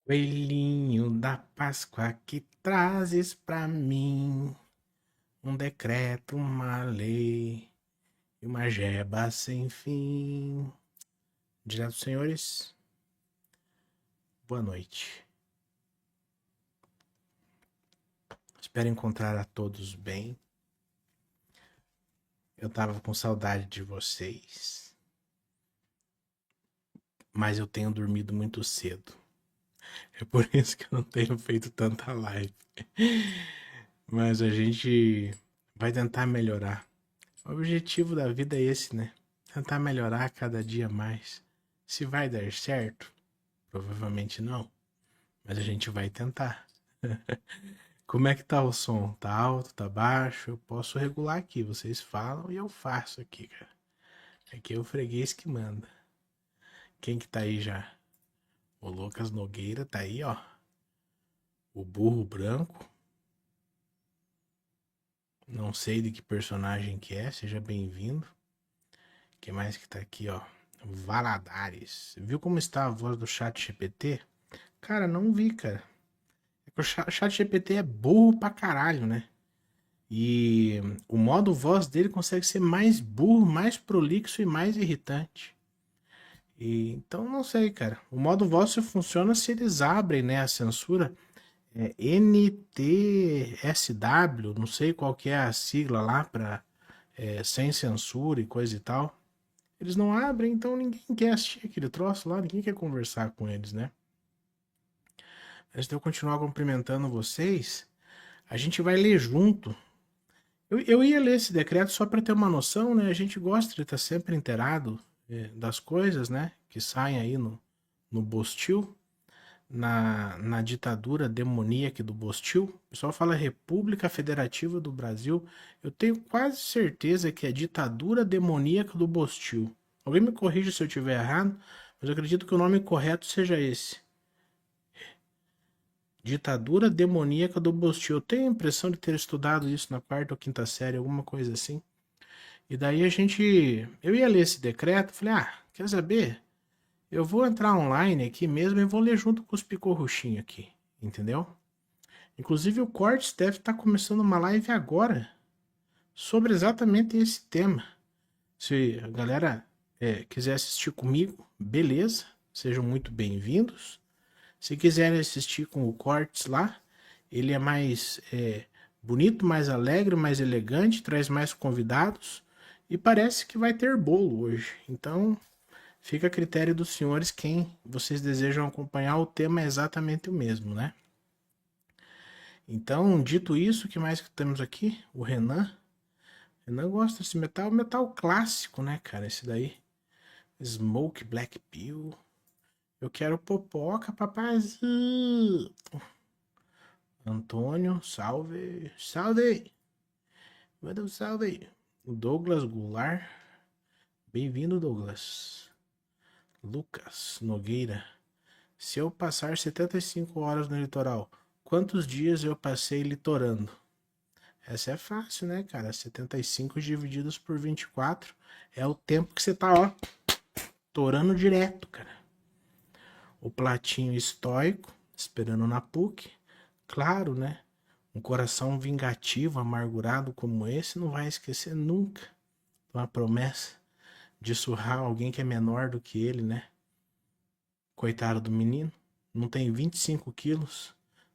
Coelhinho da Páscoa que trazes pra mim um decreto, uma lei e uma jeba sem fim. Direto, senhores, boa noite. Espero encontrar a todos bem. Eu tava com saudade de vocês, mas eu tenho dormido muito cedo. É por isso que eu não tenho feito tanta live. Mas a gente vai tentar melhorar. O objetivo da vida é esse, né? Tentar melhorar a cada dia mais. Se vai dar certo, provavelmente não, mas a gente vai tentar. Como é que tá o som? Tá alto, tá baixo? Eu posso regular aqui, vocês falam e eu faço aqui, cara. Aqui é o freguês que manda. Quem que tá aí já? O Lucas Nogueira tá aí, ó. O burro branco. Não sei de que personagem que é, seja bem-vindo. Quem mais que tá aqui, ó? Valadares. Viu como está a voz do chat GPT? Cara, não vi, cara. O chat GPT é burro pra caralho, né? E o modo voz dele consegue ser mais burro, mais prolixo e mais irritante. E, então não sei, cara. O modo voz só funciona se eles abrem, né, a censura. É NTSW, não sei qual que é a sigla lá para sem censura e coisa e tal. Eles não abrem, então ninguém quer assistir aquele troço lá, ninguém quer conversar com eles, né? Antes de eu continuar cumprimentando vocês, a gente vai ler junto. Eu ia ler esse decreto só para ter uma noção, né? A gente gosta de estar sempre inteirado das coisas, né? Que saem aí no Bostil, na ditadura demoníaca do Bostil. O pessoal fala República Federativa do Brasil. Eu tenho quase certeza que é ditadura demoníaca do Bostil. Alguém me corrija se eu estiver errado, mas eu acredito que o nome correto seja esse. Ditadura demoníaca do Bostil. Eu tenho a impressão de ter estudado isso na quarta ou quinta série, alguma coisa assim. E daí a gente. Eu ia ler esse decreto, falei, quer saber? Eu vou entrar online aqui mesmo e vou ler junto com os picorruchinhos aqui, entendeu? Inclusive o Cortes deve estar começando uma live agora sobre exatamente esse tema. Se a galera quiser assistir comigo, beleza, sejam muito bem-vindos. Se quiserem assistir com o Cortes lá, ele é mais bonito, mais alegre, mais elegante, traz mais convidados e parece que vai ter bolo hoje. Então, fica a critério dos senhores quem vocês desejam acompanhar. O tema é exatamente o mesmo, né? Então, dito isso, o que mais que temos aqui? O Renan. Renan gosta desse metal, metal clássico, né, cara? Esse daí. Smoke Black Pill. Eu quero popoca, papazinho. Antônio, salve. Salve! Manda um salve aí. O Douglas Goulart. Bem-vindo, Douglas. Lucas Nogueira. Se eu passar 75 horas no litoral, quantos dias eu passei litorando? Essa é fácil, né, cara? 75 divididos por 24 é o tempo que você tá, ó, torando direto, cara. O platinho estoico, esperando na PUC. Claro, né? Um coração vingativo, amargurado como esse não vai esquecer nunca uma promessa de surrar alguém que é menor do que ele, né? Coitado do menino. Não tem 25 quilos.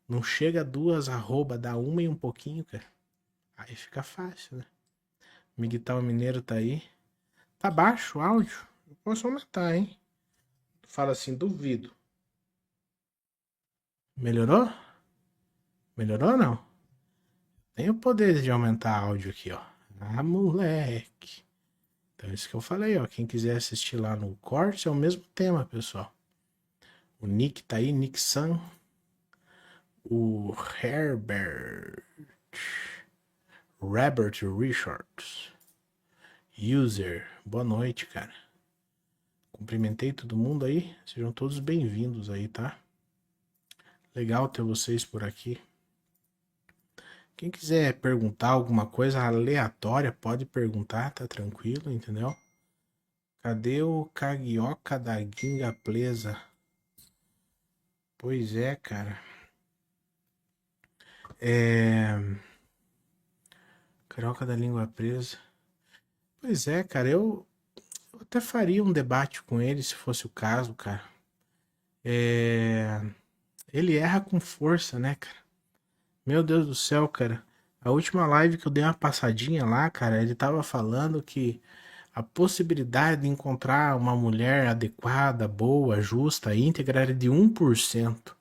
Não chega a duas arroba, dá uma e um pouquinho, cara. Aí fica fácil, né? Miguel Mineiro tá aí. Tá baixo o áudio? Eu posso aumentar, hein? Fala assim, duvido. Melhorou? Melhorou ou não? Tem o poder de aumentar áudio aqui, ó. Ah, moleque. Então é isso que eu falei, ó. Quem quiser assistir lá no corte é o mesmo tema, pessoal. O Nick tá aí, Nick San. O Herbert. Robert Richards. User. Boa noite, cara. Cumprimentei todo mundo aí. Sejam todos bem-vindos aí, tá? Legal ter vocês por aqui. Quem quiser perguntar alguma coisa aleatória, pode perguntar, tá tranquilo, entendeu? Cadê o Carioca da Ginga Presa? Pois é, cara. É... Carioca da língua presa. Pois é, cara, eu até faria um debate com ele se fosse o caso, cara. É... Ele erra com força, né, cara? Meu Deus do céu, cara. A última live que eu dei uma passadinha lá, cara, ele tava falando que a possibilidade de encontrar uma mulher adequada, boa, justa, íntegra era de 1%.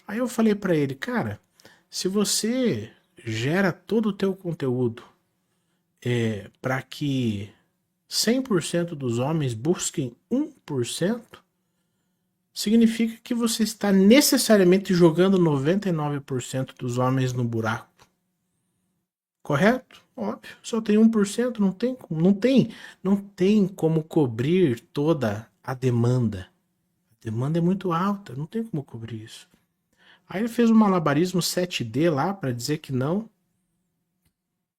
Aí eu falei pra ele, cara, se você gera todo o teu conteúdo para que 100% dos homens busquem 1%, significa que você está necessariamente jogando 99% dos homens no buraco. Correto? Óbvio. Só tem 1%, não tem como cobrir toda a demanda. A demanda é muito alta, não tem como cobrir isso. Aí ele fez um malabarismo 7D lá para dizer que não.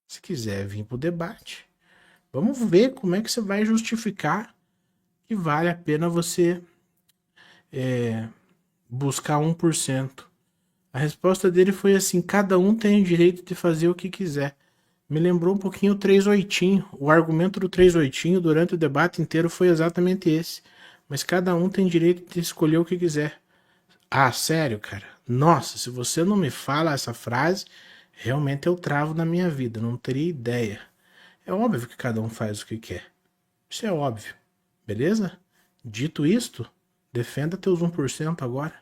Se quiser vir pro debate, vamos ver como é que você vai justificar que vale a pena você buscar 1%. A resposta dele foi assim: cada um tem o direito de fazer o que quiser. Me lembrou um pouquinho o 38. O argumento do 38 durante o debate inteiro foi exatamente esse. Mas cada um tem direito de escolher o que quiser. Ah, sério, cara? Nossa, se você não me fala essa frase, realmente eu travo na minha vida. Não teria ideia. É óbvio que cada um faz o que quer. Isso é óbvio. Beleza? Dito isto, defenda teus 1% agora.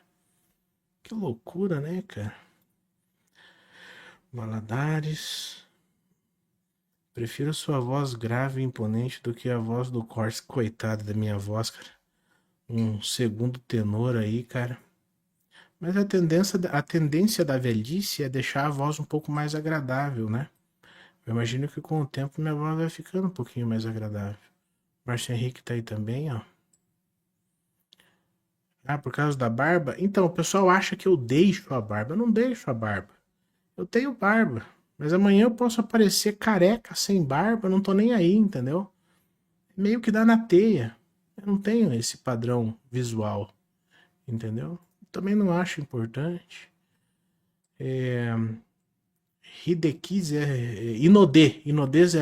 Que loucura, né, cara? Valadares. Prefiro sua voz grave e imponente do que a voz do Corse. Coitada da minha voz, cara. Um segundo tenor aí, cara. Mas a tendência da velhice é deixar a voz um pouco mais agradável, né? Eu imagino que com o tempo minha voz vai ficando um pouquinho mais agradável. Márcio Henrique tá aí também, ó. Ah, por causa da barba? Então, o pessoal acha que eu deixo a barba. Eu não deixo a barba. Eu tenho barba. Mas amanhã eu posso aparecer careca, sem barba, eu não tô nem aí, entendeu? Meio que dá na teia. Eu não tenho esse padrão visual, entendeu? Também não acho importante. Hideki Inodê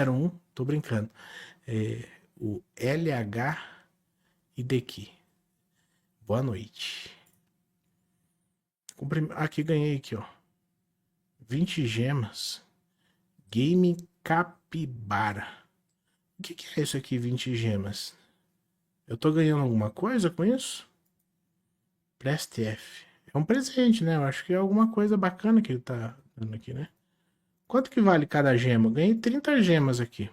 01, tô brincando. O LH Hideki. Boa noite. Aqui ganhei aqui, ó. 20 gemas. Game Capibara. O que é isso aqui, 20 gemas? Eu tô ganhando alguma coisa com isso? Preste F. É um presente, né? Eu acho que é alguma coisa bacana que ele tá dando aqui, né? Quanto que vale cada gema? Eu ganhei 30 gemas aqui.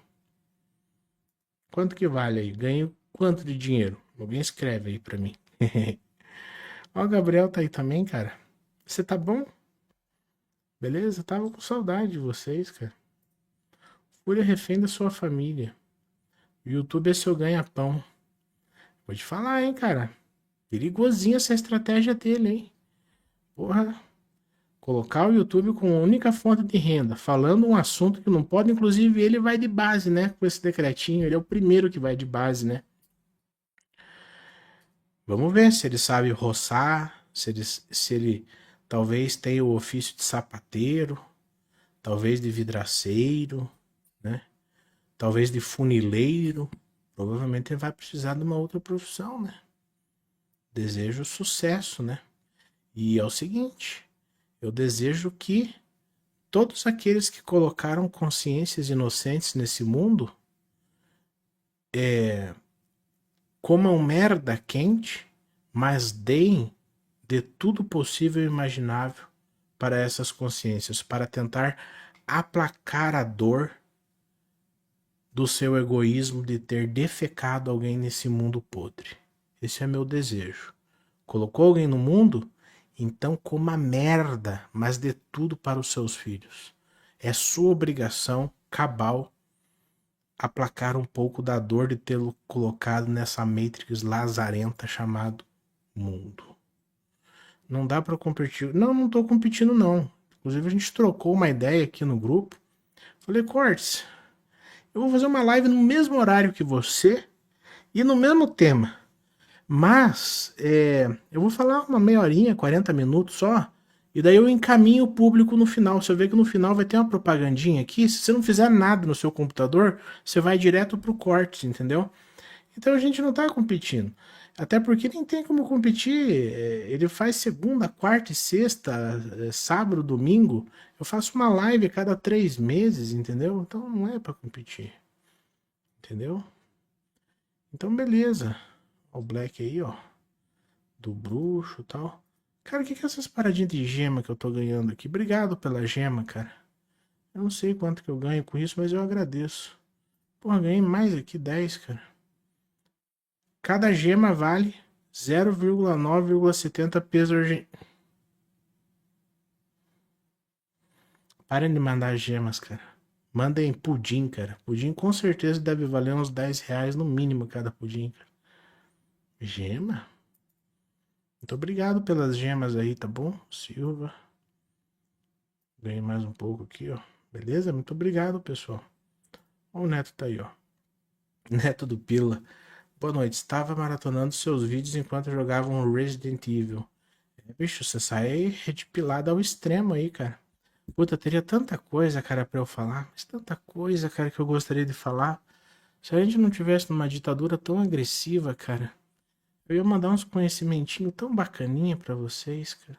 Quanto que vale aí? Ganho quanto de dinheiro? Alguém escreve aí pra mim. Ó, o Gabriel tá aí também, cara. Você tá bom? Beleza? Tava com saudade de vocês, cara. Fúria refém da sua família. O YouTube é seu ganha-pão. Vou te falar, hein, cara. Perigosinha essa estratégia dele, hein? Porra. Colocar o YouTube como única fonte de renda, falando um assunto que não pode, inclusive ele vai de base, né? Com esse decretinho, ele é o primeiro que vai de base, né? Vamos ver se ele sabe roçar, se ele talvez tenha o ofício de sapateiro, talvez de vidraceiro, né? Talvez de funileiro. Provavelmente ele vai precisar de uma outra profissão, né? Desejo sucesso, né? E é o seguinte, eu desejo que todos aqueles que colocaram consciências inocentes nesse mundo comam merda quente, mas deem de tudo possível e imaginável para essas consciências, para tentar aplacar a dor do seu egoísmo de ter defecado alguém nesse mundo podre. Esse é meu desejo. Colocou alguém no mundo? Então coma merda, mas dê tudo para os seus filhos. É sua obrigação cabal aplacar um pouco da dor de tê-lo colocado nessa matrix lazarenta chamado mundo. Não dá para competir. Não, não tô competindo não. Inclusive a gente trocou uma ideia aqui no grupo. Falei, Cortes, eu vou fazer uma live no mesmo horário que você e no mesmo tema. Mas eu vou falar uma meia horinha, 40 minutos só, e daí eu encaminho o público no final. Você vê que no final vai ter uma propagandinha aqui. Se você não fizer nada no seu computador, você vai direto pro corte, entendeu? Então a gente não tá competindo. Até porque nem tem como competir. Ele faz segunda, quarta e sexta, sábado, domingo. Eu faço uma live a cada 3 meses, entendeu? Então não é pra competir, entendeu? Então beleza. Ó, o Black aí, ó. Do bruxo e tal. Cara, o que é essas paradinhas de gema que eu tô ganhando aqui? Obrigado pela gema, cara. Eu não sei quanto que eu ganho com isso, mas eu agradeço. Porra, ganhei mais aqui, 10, cara. Cada gema vale 0,9,70 pesos argentinos. Parem de mandar gemas, cara. Mandem pudim, cara. Pudim com certeza deve valer uns 10 reais no mínimo cada pudim, cara. Gema? Muito obrigado pelas gemas aí, tá bom? Silva. Ganhei mais um pouco aqui, ó. Beleza? Muito obrigado, pessoal. Ó, o Neto tá aí, ó. Neto do Pila. Boa noite. Estava maratonando seus vídeos enquanto jogava um Resident Evil. Bicho, você sai redpilado ao extremo aí, cara. Puta, teria tanta coisa, cara, pra eu falar. Mas tanta coisa, cara, que eu gostaria de falar. Se a gente não tivesse numa ditadura tão agressiva, cara, eu ia mandar uns conhecimentinhos tão bacaninha pra vocês, cara.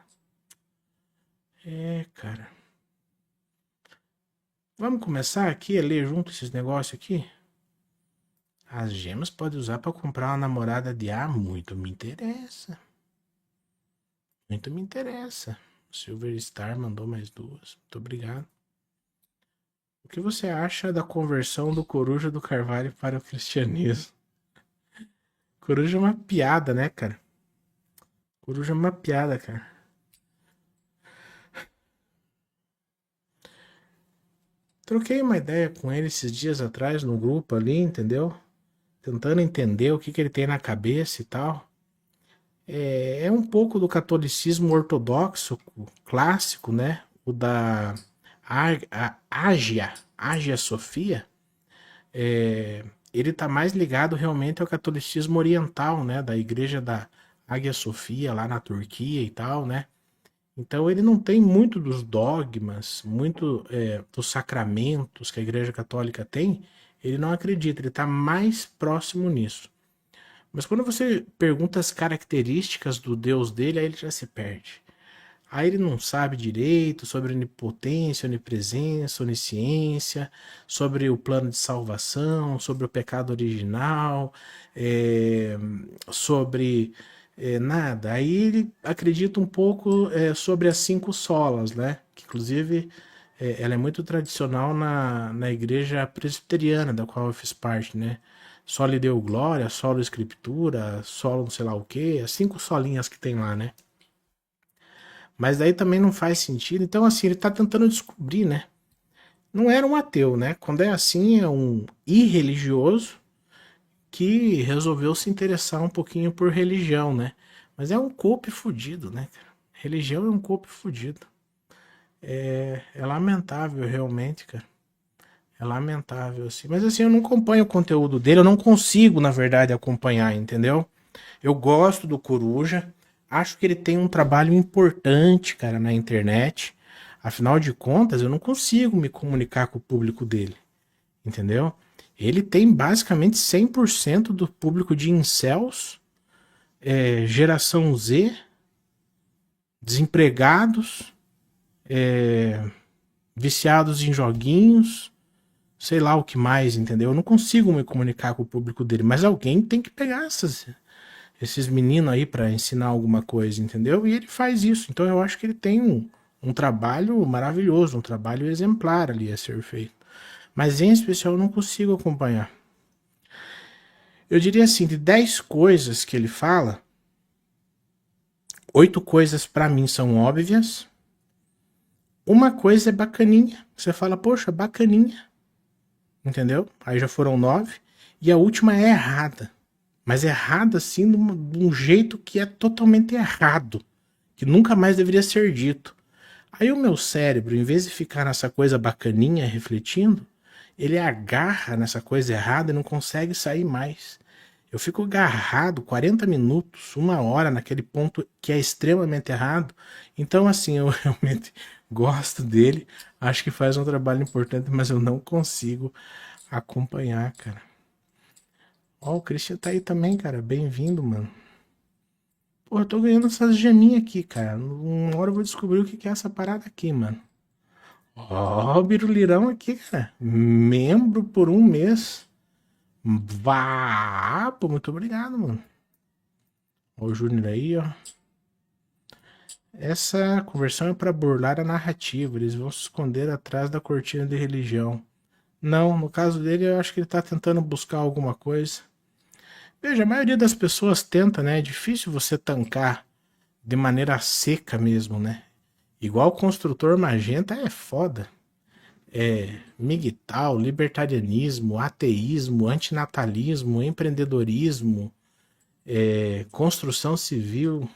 Cara. Vamos começar aqui a ler junto esses negócios aqui? As gemas pode usar pra comprar uma namorada de ar? Muito me interessa. Muito me interessa. Silver Star mandou mais 2. Muito obrigado. O que você acha da conversão do Coruja do Carvalho para o cristianismo? Coruja é uma piada, né, cara? Coruja é uma piada, cara. Troquei uma ideia com ele esses dias atrás no grupo ali, entendeu? Tentando entender o que ele tem na cabeça e tal. É um pouco do catolicismo ortodoxo, clássico, né? O da Ágia Sofia. Ele tá mais ligado realmente ao catolicismo oriental, né? Da igreja da Ágia Sofia lá na Turquia e tal, né? Então ele não tem muito dos dogmas, muito dos sacramentos que a Igreja Católica tem, ele não acredita, ele está mais próximo nisso. Mas quando você pergunta as características do Deus dele, aí ele já se perde. Aí ele não sabe direito sobre onipotência, onipresença, onisciência, sobre o plano de salvação, sobre o pecado original, sobre nada. Aí ele acredita um pouco sobre as 5 solas, né? Que inclusive ela é muito tradicional na igreja presbiteriana, da qual eu fiz parte, né? Solo Deo Glória, solo Escritura, solo não sei lá o que, as 5 solinhas que tem lá, né? Mas daí também não faz sentido. Então, assim, ele tá tentando descobrir, né? Não era um ateu, né? Quando é assim, é um irreligioso que resolveu se interessar um pouquinho por religião, né? Mas é um coupe fudido, né, cara? Religião é um coupe fudido. É lamentável, realmente, cara. É lamentável, assim. Mas, assim, eu não acompanho o conteúdo dele. Eu não consigo, na verdade, acompanhar, entendeu? Eu gosto do Coruja. Acho que ele tem um trabalho importante, cara, na internet. Afinal de contas, eu não consigo me comunicar com o público dele, entendeu? Ele tem basicamente 100% do público de incels, geração Z, desempregados, viciados em joguinhos, sei lá o que mais, entendeu? Eu não consigo me comunicar com o público dele, mas alguém tem que pegar esses meninos aí para ensinar alguma coisa, entendeu? E ele faz isso. Então eu acho que ele tem um trabalho maravilhoso, um trabalho exemplar ali a ser feito. Mas em especial eu não consigo acompanhar. Eu diria assim, de 10 coisas que ele fala, 8 coisas para mim são óbvias. Uma coisa é bacaninha. Você fala, poxa, bacaninha. Entendeu? Aí já foram 9. E a última é errada. Mas errada assim de um jeito que é totalmente errado. Que nunca mais deveria ser dito. Aí o meu cérebro, em vez de ficar nessa coisa bacaninha refletindo, ele agarra nessa coisa errada e não consegue sair mais. Eu fico agarrado 40 minutos, 1 hora naquele ponto que é extremamente errado. Então, assim, eu realmente gosto dele. Acho que faz um trabalho importante, mas eu não consigo acompanhar, cara. Ó, o Christian tá aí também, cara. Bem-vindo, mano. Pô, eu tô ganhando essas geminhas aqui, cara. Uma hora eu vou descobrir o que que é essa parada aqui, mano. Ó, o birulirão aqui, cara. Membro por 1 mês. Vá, pô, muito obrigado, mano. Ó, o Júnior aí, ó. Essa conversão é para burlar a narrativa. Eles vão se esconder atrás da cortina de religião. Não, no caso dele, eu acho que ele tá tentando buscar alguma coisa. Veja, a maioria das pessoas tenta, né? É difícil você tancar de maneira seca mesmo, né? Igual o construtor magenta é foda. É migtal, libertarianismo, ateísmo, antinatalismo, empreendedorismo, construção civil.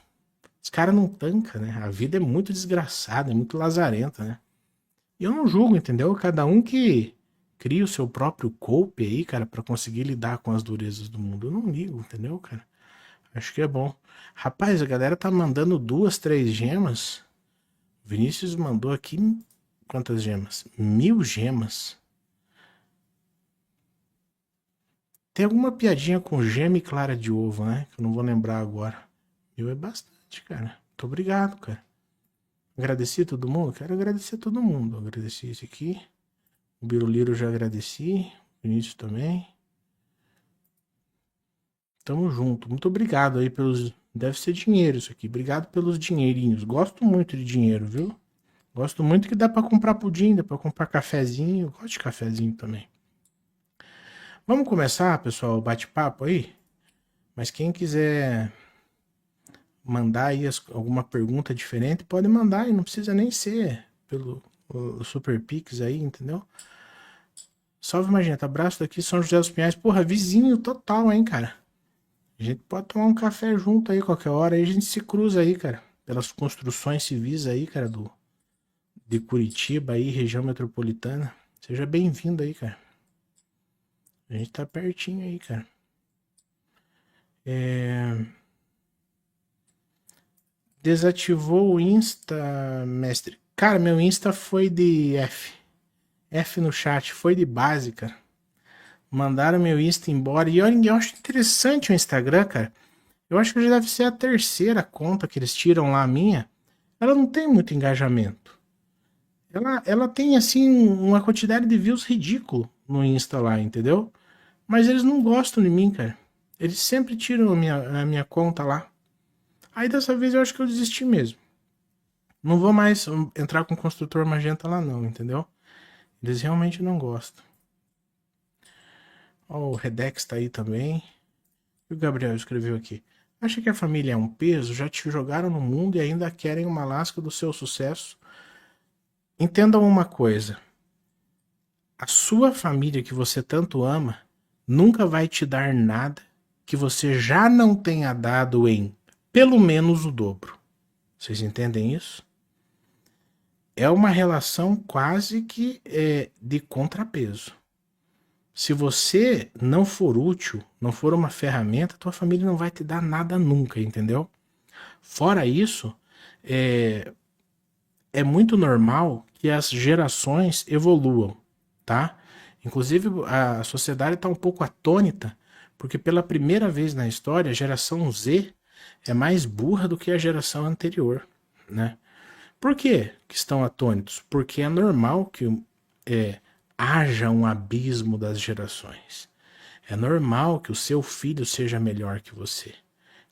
Os caras não tancam, né? A vida é muito desgraçada, é muito lazarenta, né? E eu não julgo, entendeu? Cada um que cria o seu próprio cope aí, cara, pra conseguir lidar com as durezas do mundo. Eu não ligo, entendeu, cara? Acho que é bom. Rapaz, a galera tá mandando 2, 3 gemas. Vinícius mandou aqui quantas gemas? 1.000 gemas. Tem alguma piadinha com gema e clara de ovo, né? Que eu não vou lembrar agora. 1.000 é bastante, cara. Muito obrigado, cara. Agradeci a todo mundo? Quero agradecer a todo mundo. Agradeci esse aqui. O Biruliro eu já agradeci. O Vinícius também. Tamo junto. Muito obrigado aí pelos... Deve ser dinheiro isso aqui. Obrigado pelos dinheirinhos. Gosto muito de dinheiro, viu? Gosto muito que dá pra comprar pudim, dá pra comprar cafezinho. Eu gosto de cafezinho também. Vamos começar, pessoal, o bate-papo aí? Mas quem quiser mandar aí alguma pergunta diferente, pode mandar e não precisa nem ser pelo o Super Pix aí, entendeu? Salve, Magenta. Abraço daqui, São José dos Pinhais. Porra, vizinho total, hein, cara? A gente pode tomar um café junto aí qualquer hora. Aí a gente se cruza aí, cara. Pelas construções civis aí, cara, de Curitiba aí, região metropolitana. Seja bem-vindo aí, cara. A gente tá pertinho aí, cara. Desativou o Insta, mestre. Cara, meu Insta foi de F. F no chat, foi de base, cara. Mandaram meu Insta embora. E olha, eu acho interessante o Instagram, cara. Eu acho que já deve ser a terceira conta que eles tiram lá, a minha. Ela não tem muito engajamento. Ela tem, assim, uma quantidade de views ridículo no Insta lá, entendeu? Mas eles não gostam de mim, cara. Eles sempre tiram a minha conta lá. Aí dessa vez eu acho que eu desisti mesmo. Não vou mais entrar com o construtor magenta lá não, entendeu? Eles realmente não gostam. Ó, o Redex tá aí também. E o Gabriel escreveu aqui. Acha que a família é um peso? Já te jogaram no mundo e ainda querem uma lasca do seu sucesso? Entendam uma coisa. A sua família que você tanto ama nunca vai te dar nada que você já não tenha dado em pelo menos o dobro. Vocês entendem isso? É uma relação quase que de contrapeso. Se você não for útil, não for uma ferramenta, tua família não vai te dar nada nunca, entendeu? Fora isso, é muito normal que as gerações evoluam, tá? Inclusive, a sociedade está um pouco atônita, porque pela primeira vez na história, a geração Z é mais burra do que a geração anterior, né? Por que estão atônitos? Porque é normal que haja um abismo das gerações. É normal que o seu filho seja melhor que você.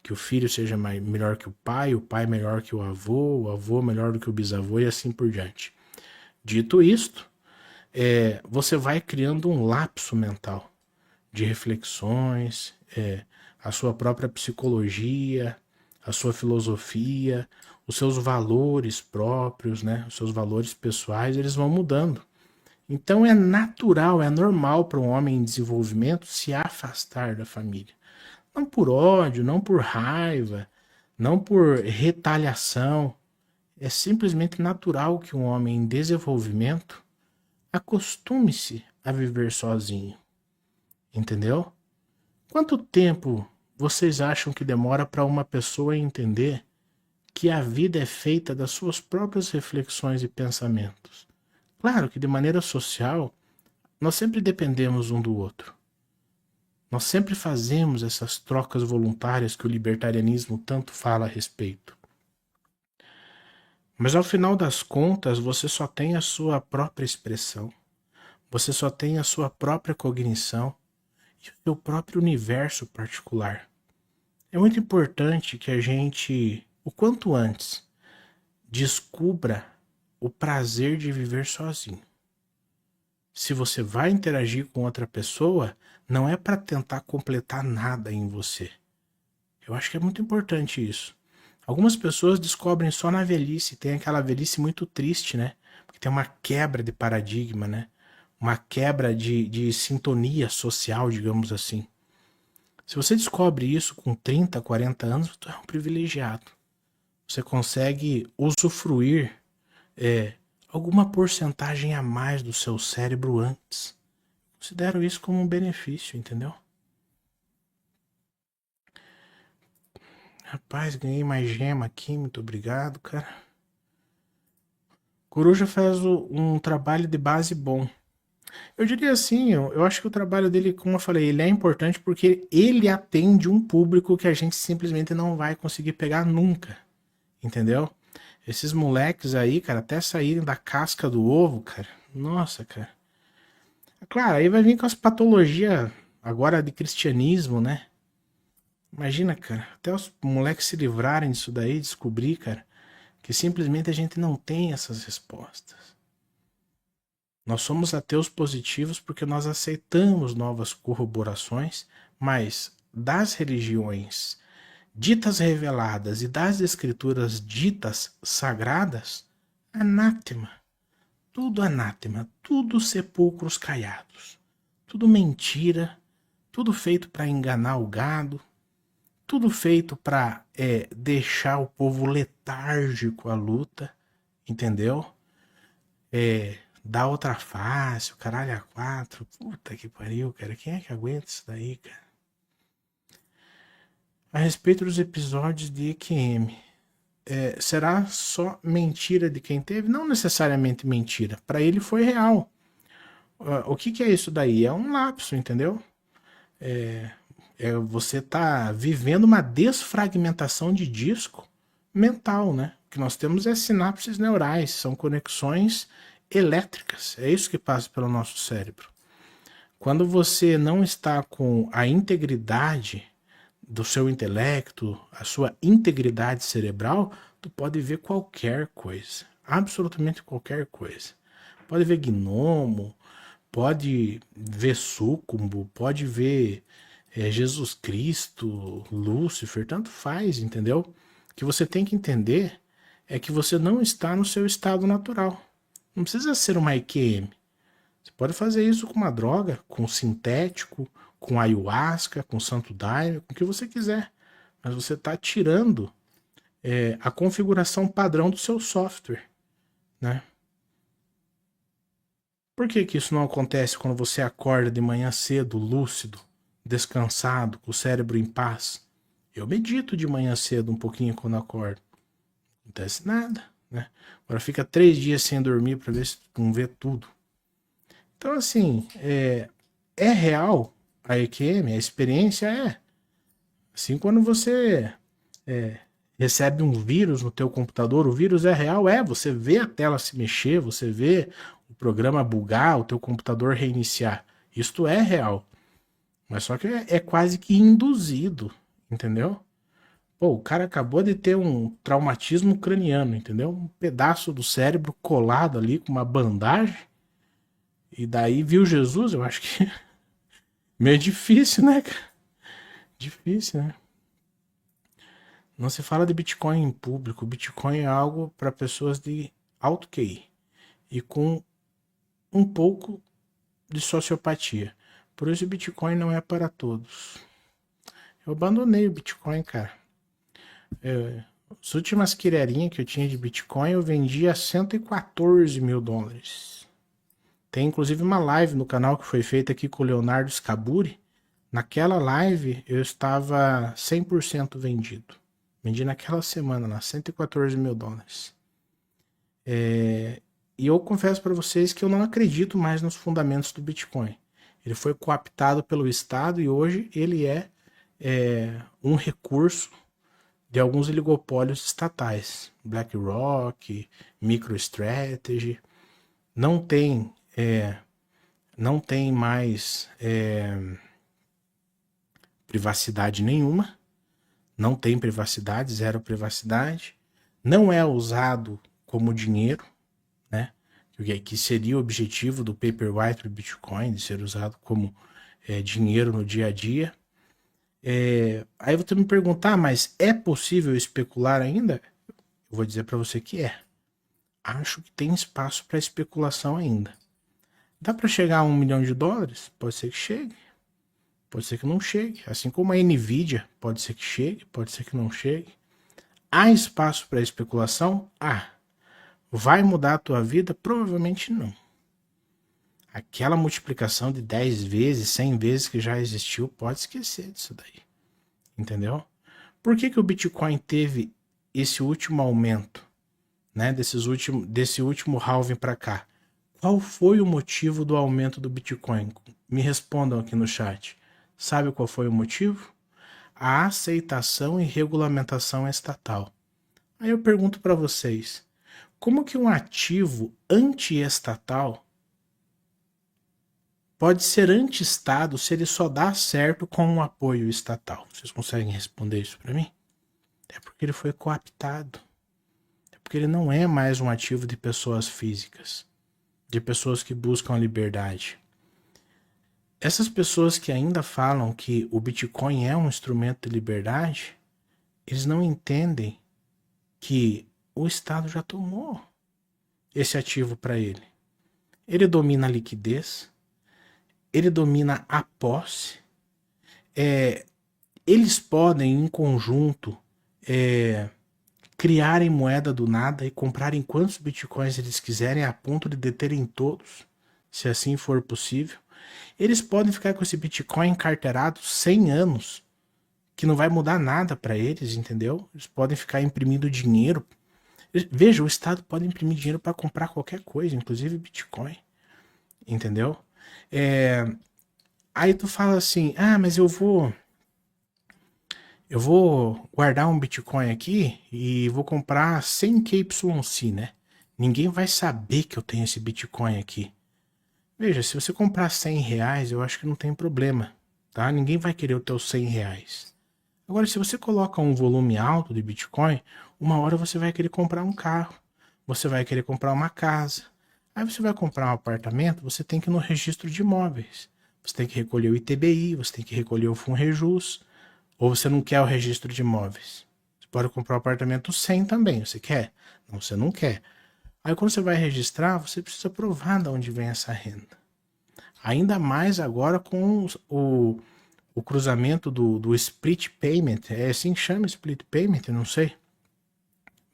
Que o filho seja melhor que o pai melhor que o avô melhor do que o bisavô e assim por diante. Dito isto, você vai criando um lapso mental de reflexões, a sua própria psicologia, a sua filosofia, os seus valores próprios, né? Os seus valores pessoais, eles vão mudando. Então é natural, é normal para um homem em desenvolvimento se afastar da família. Não por ódio, não por raiva, não por retaliação. É simplesmente natural que um homem em desenvolvimento acostume-se a viver sozinho. Entendeu? Quanto tempo vocês acham que demora para uma pessoa entender que a vida é feita das suas próprias reflexões e pensamentos? Claro que de maneira social, nós sempre dependemos um do outro. Nós sempre fazemos essas trocas voluntárias que o libertarianismo tanto fala a respeito. Mas ao final das contas, você só tem a sua própria expressão, você só tem a sua própria cognição e o seu próprio universo particular. É muito importante que a gente, o quanto antes, descubra o prazer de viver sozinho. Se você vai interagir com outra pessoa, não é para tentar completar nada em você. Eu acho que é muito importante isso. Algumas pessoas descobrem só na velhice, tem aquela velhice muito triste, né? Porque tem uma quebra de paradigma, né? Uma quebra de sintonia social, digamos assim. Se você descobre isso com 30, 40 anos, você é um privilegiado. Você consegue usufruir alguma porcentagem a mais do seu cérebro antes. Considero isso como um benefício, entendeu? Rapaz, ganhei mais gema aqui, muito obrigado, cara. Coruja faz um trabalho de base bom. Eu diria assim, eu acho que o trabalho dele, como eu falei, ele é importante porque ele atende um público que a gente simplesmente não vai conseguir pegar nunca, entendeu? Esses moleques aí, cara, até saírem da casca do ovo, cara, nossa, cara. Claro, aí vai vir com as patologias agora de cristianismo, né? Imagina, cara, até os moleques se livrarem disso daí, descobrir, cara, que simplesmente a gente não tem essas respostas. Nós somos ateus positivos porque nós aceitamos novas corroborações, mas das religiões ditas reveladas e das escrituras ditas sagradas, anátema, tudo sepulcros caiados, tudo mentira, tudo feito para enganar o gado, tudo feito para deixar o povo letárgico à luta, entendeu? Dar outra face, o caralho a quatro, puta que pariu, cara, quem é que aguenta isso daí, cara? A respeito dos episódios de EQM, será só mentira de quem teve? Não necessariamente mentira, para ele foi real. O que é isso daí? É um lapso, entendeu? Você tá vivendo uma desfragmentação de disco mental, né? O que nós temos é sinapses neurais, são conexões elétricas, é isso que passa pelo nosso cérebro. Quando você não está com a integridade do seu intelecto, a sua integridade cerebral, tu pode ver qualquer coisa, absolutamente qualquer coisa. Pode ver gnomo, pode ver súcumbo, pode ver Jesus Cristo, Lúcifer, tanto faz, entendeu? O que você tem que entender é que você não está no seu estado natural. Não precisa ser uma EQM. Você pode fazer isso com uma droga, com sintético, com ayahuasca, com santo daime, com o que você quiser. Mas você está tirando a configuração padrão do seu software, né? Por que isso não acontece quando você acorda de manhã cedo, lúcido, descansado, com o cérebro em paz? Eu medito de manhã cedo um pouquinho quando acordo. Não acontece nada, né? Agora fica 3 dias sem dormir para ver se não vê tudo. Então, assim, é real a EQM, a experiência é. Assim, quando você recebe um vírus no teu computador, o vírus é real, você vê a tela se mexer, você vê o programa bugar, o teu computador reiniciar. Isto é real. Mas só que é quase que induzido, entendeu? Pô, o cara acabou de ter um traumatismo craniano, entendeu? Um pedaço do cérebro colado ali com uma bandagem. E daí viu Jesus, eu acho que meio difícil, né, cara? Difícil, né? Não se fala de Bitcoin em público. Bitcoin é algo para pessoas de alto QI e com um pouco de sociopatia. Por isso o Bitcoin não é para todos. Eu abandonei o Bitcoin, cara. As últimas quirerinhas que eu tinha de Bitcoin eu vendi a 114 mil dólares. Tem inclusive uma live no canal que foi feita aqui com o Leonardo Scaburi, Naquela live eu estava 100% vendido. Vendi naquela semana lá, 114 mil dólares. E eu confesso para vocês que eu não acredito mais nos fundamentos do Bitcoin. Ele foi cooptado pelo Estado e hoje ele é um recurso de alguns oligopólios estatais. BlackRock, MicroStrategy. Não tem, não tem mais privacidade nenhuma. Não tem privacidade, zero privacidade. Não é usado como dinheiro, né? Que seria o objetivo do Paperwhite do Bitcoin, de ser usado como dinheiro no dia a dia. Aí você me perguntar, mas é possível especular ainda? Eu vou dizer para você que é. Acho que tem espaço para especulação ainda. Dá para chegar a $1 milhão? Pode ser que chegue. Pode ser que não chegue. Assim como a Nvidia, pode ser que chegue, pode ser que não chegue. Há espaço para especulação? Há. Vai mudar a tua vida? Provavelmente não. Aquela multiplicação de 10 vezes, 100 vezes que já existiu, pode esquecer disso daí. Entendeu? Por que o Bitcoin teve esse último aumento, né? Desse último halving para cá? Qual foi o motivo do aumento do Bitcoin? Me respondam aqui no chat. Sabe qual foi o motivo? A aceitação e regulamentação estatal. Aí eu pergunto para vocês, como que um ativo anti-estatal pode ser anti-estado se ele só dá certo com um apoio estatal? Vocês conseguem responder isso para mim? É porque ele foi cooptado. É porque ele não é mais um ativo de pessoas físicas, de pessoas que buscam a liberdade. Essas pessoas que ainda falam que o Bitcoin é um instrumento de liberdade, eles não entendem que o Estado já tomou esse ativo para ele. Ele domina a liquidez, ele domina a posse, eles podem, em conjunto, criarem moeda do nada e comprarem quantos bitcoins eles quiserem a ponto de deterem todos, se assim for possível. Eles podem ficar com esse Bitcoin encarteirado 100 anos, que não vai mudar nada para eles, entendeu? Eles podem ficar imprimindo dinheiro. Veja, o Estado pode imprimir dinheiro para comprar qualquer coisa, inclusive Bitcoin, entendeu? Aí tu fala assim, mas eu vou guardar um Bitcoin aqui e vou comprar 100 KYC, né? Ninguém vai saber que eu tenho esse Bitcoin aqui. Veja, se você comprar 100 reais, eu acho que não tem problema, tá? Ninguém vai querer o teu 100 reais. Agora, se você coloca um volume alto de Bitcoin, uma hora você vai querer comprar um carro, você vai querer comprar uma casa. Aí você vai comprar um apartamento, você tem que ir no registro de imóveis. Você tem que recolher o ITBI, você tem que recolher o FUNREJUS, ou você não quer o registro de imóveis. Você pode comprar um apartamento sem também, você quer? Não, você não quer. Aí quando você vai registrar, você precisa provar de onde vem essa renda. Ainda mais agora com o cruzamento do split payment, é assim que chama split payment, não sei.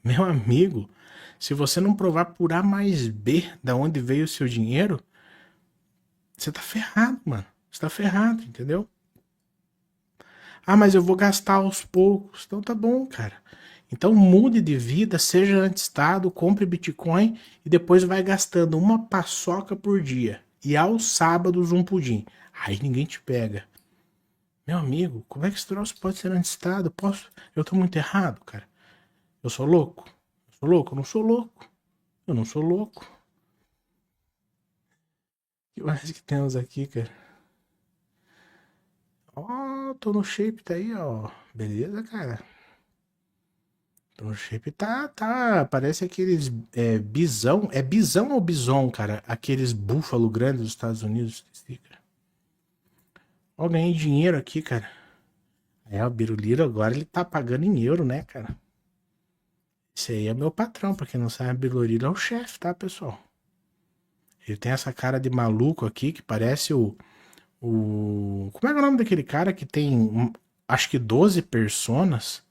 Meu amigo, se você não provar por A mais B da onde veio o seu dinheiro, você tá ferrado, mano. Você tá ferrado, entendeu? Mas eu vou gastar aos poucos. Então tá bom, cara. Então mude de vida, seja anti-estado, compre Bitcoin e depois vai gastando uma paçoca por dia. E aos sábados um pudim. Aí ninguém te pega. Meu amigo, como é que esse troço pode ser anti-estado? Eu tô muito errado, cara. Eu sou louco? Eu sou louco? Eu não sou louco. Eu não sou louco. O que mais que temos aqui, cara? Tô no shape, tá aí, ó. Beleza, cara. O shape parece aqueles bisão. É bisão ou bison, cara? Aqueles búfalo grandes dos Estados Unidos. Ó, ganhei dinheiro aqui, cara. O Biruliro agora ele tá pagando em euro, né, cara? Esse aí é meu patrão, pra quem não sabe, Biruliro é o chefe, tá, pessoal? Ele tem essa cara de maluco aqui que parece Como é que é o nome daquele cara que tem, acho que 12 personas?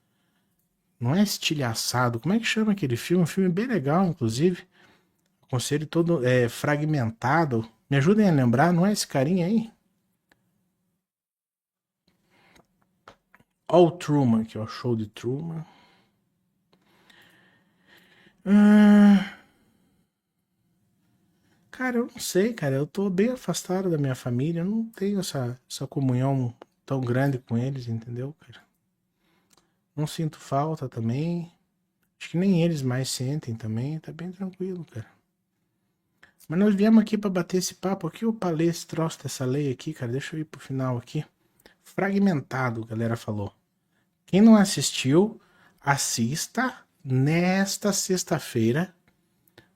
Não é estilhaçado. Como é que chama aquele filme? Um filme bem legal, inclusive. O conselho todo fragmentado. Me ajudem a lembrar, não é esse carinha aí? Ó o Truman aqui, ó. Show de Truman. Cara, eu não sei, cara. Eu tô bem afastado da minha família. Eu não tenho essa comunhão tão grande com eles, entendeu, cara? Não sinto falta também. Acho que nem eles mais sentem também. Tá bem tranquilo, cara. Mas nós viemos aqui pra bater esse papo aqui. Eu palei esse troço dessa lei aqui, cara. Deixa eu ir pro final aqui. Fragmentado, a galera falou. Quem não assistiu, assista nesta sexta-feira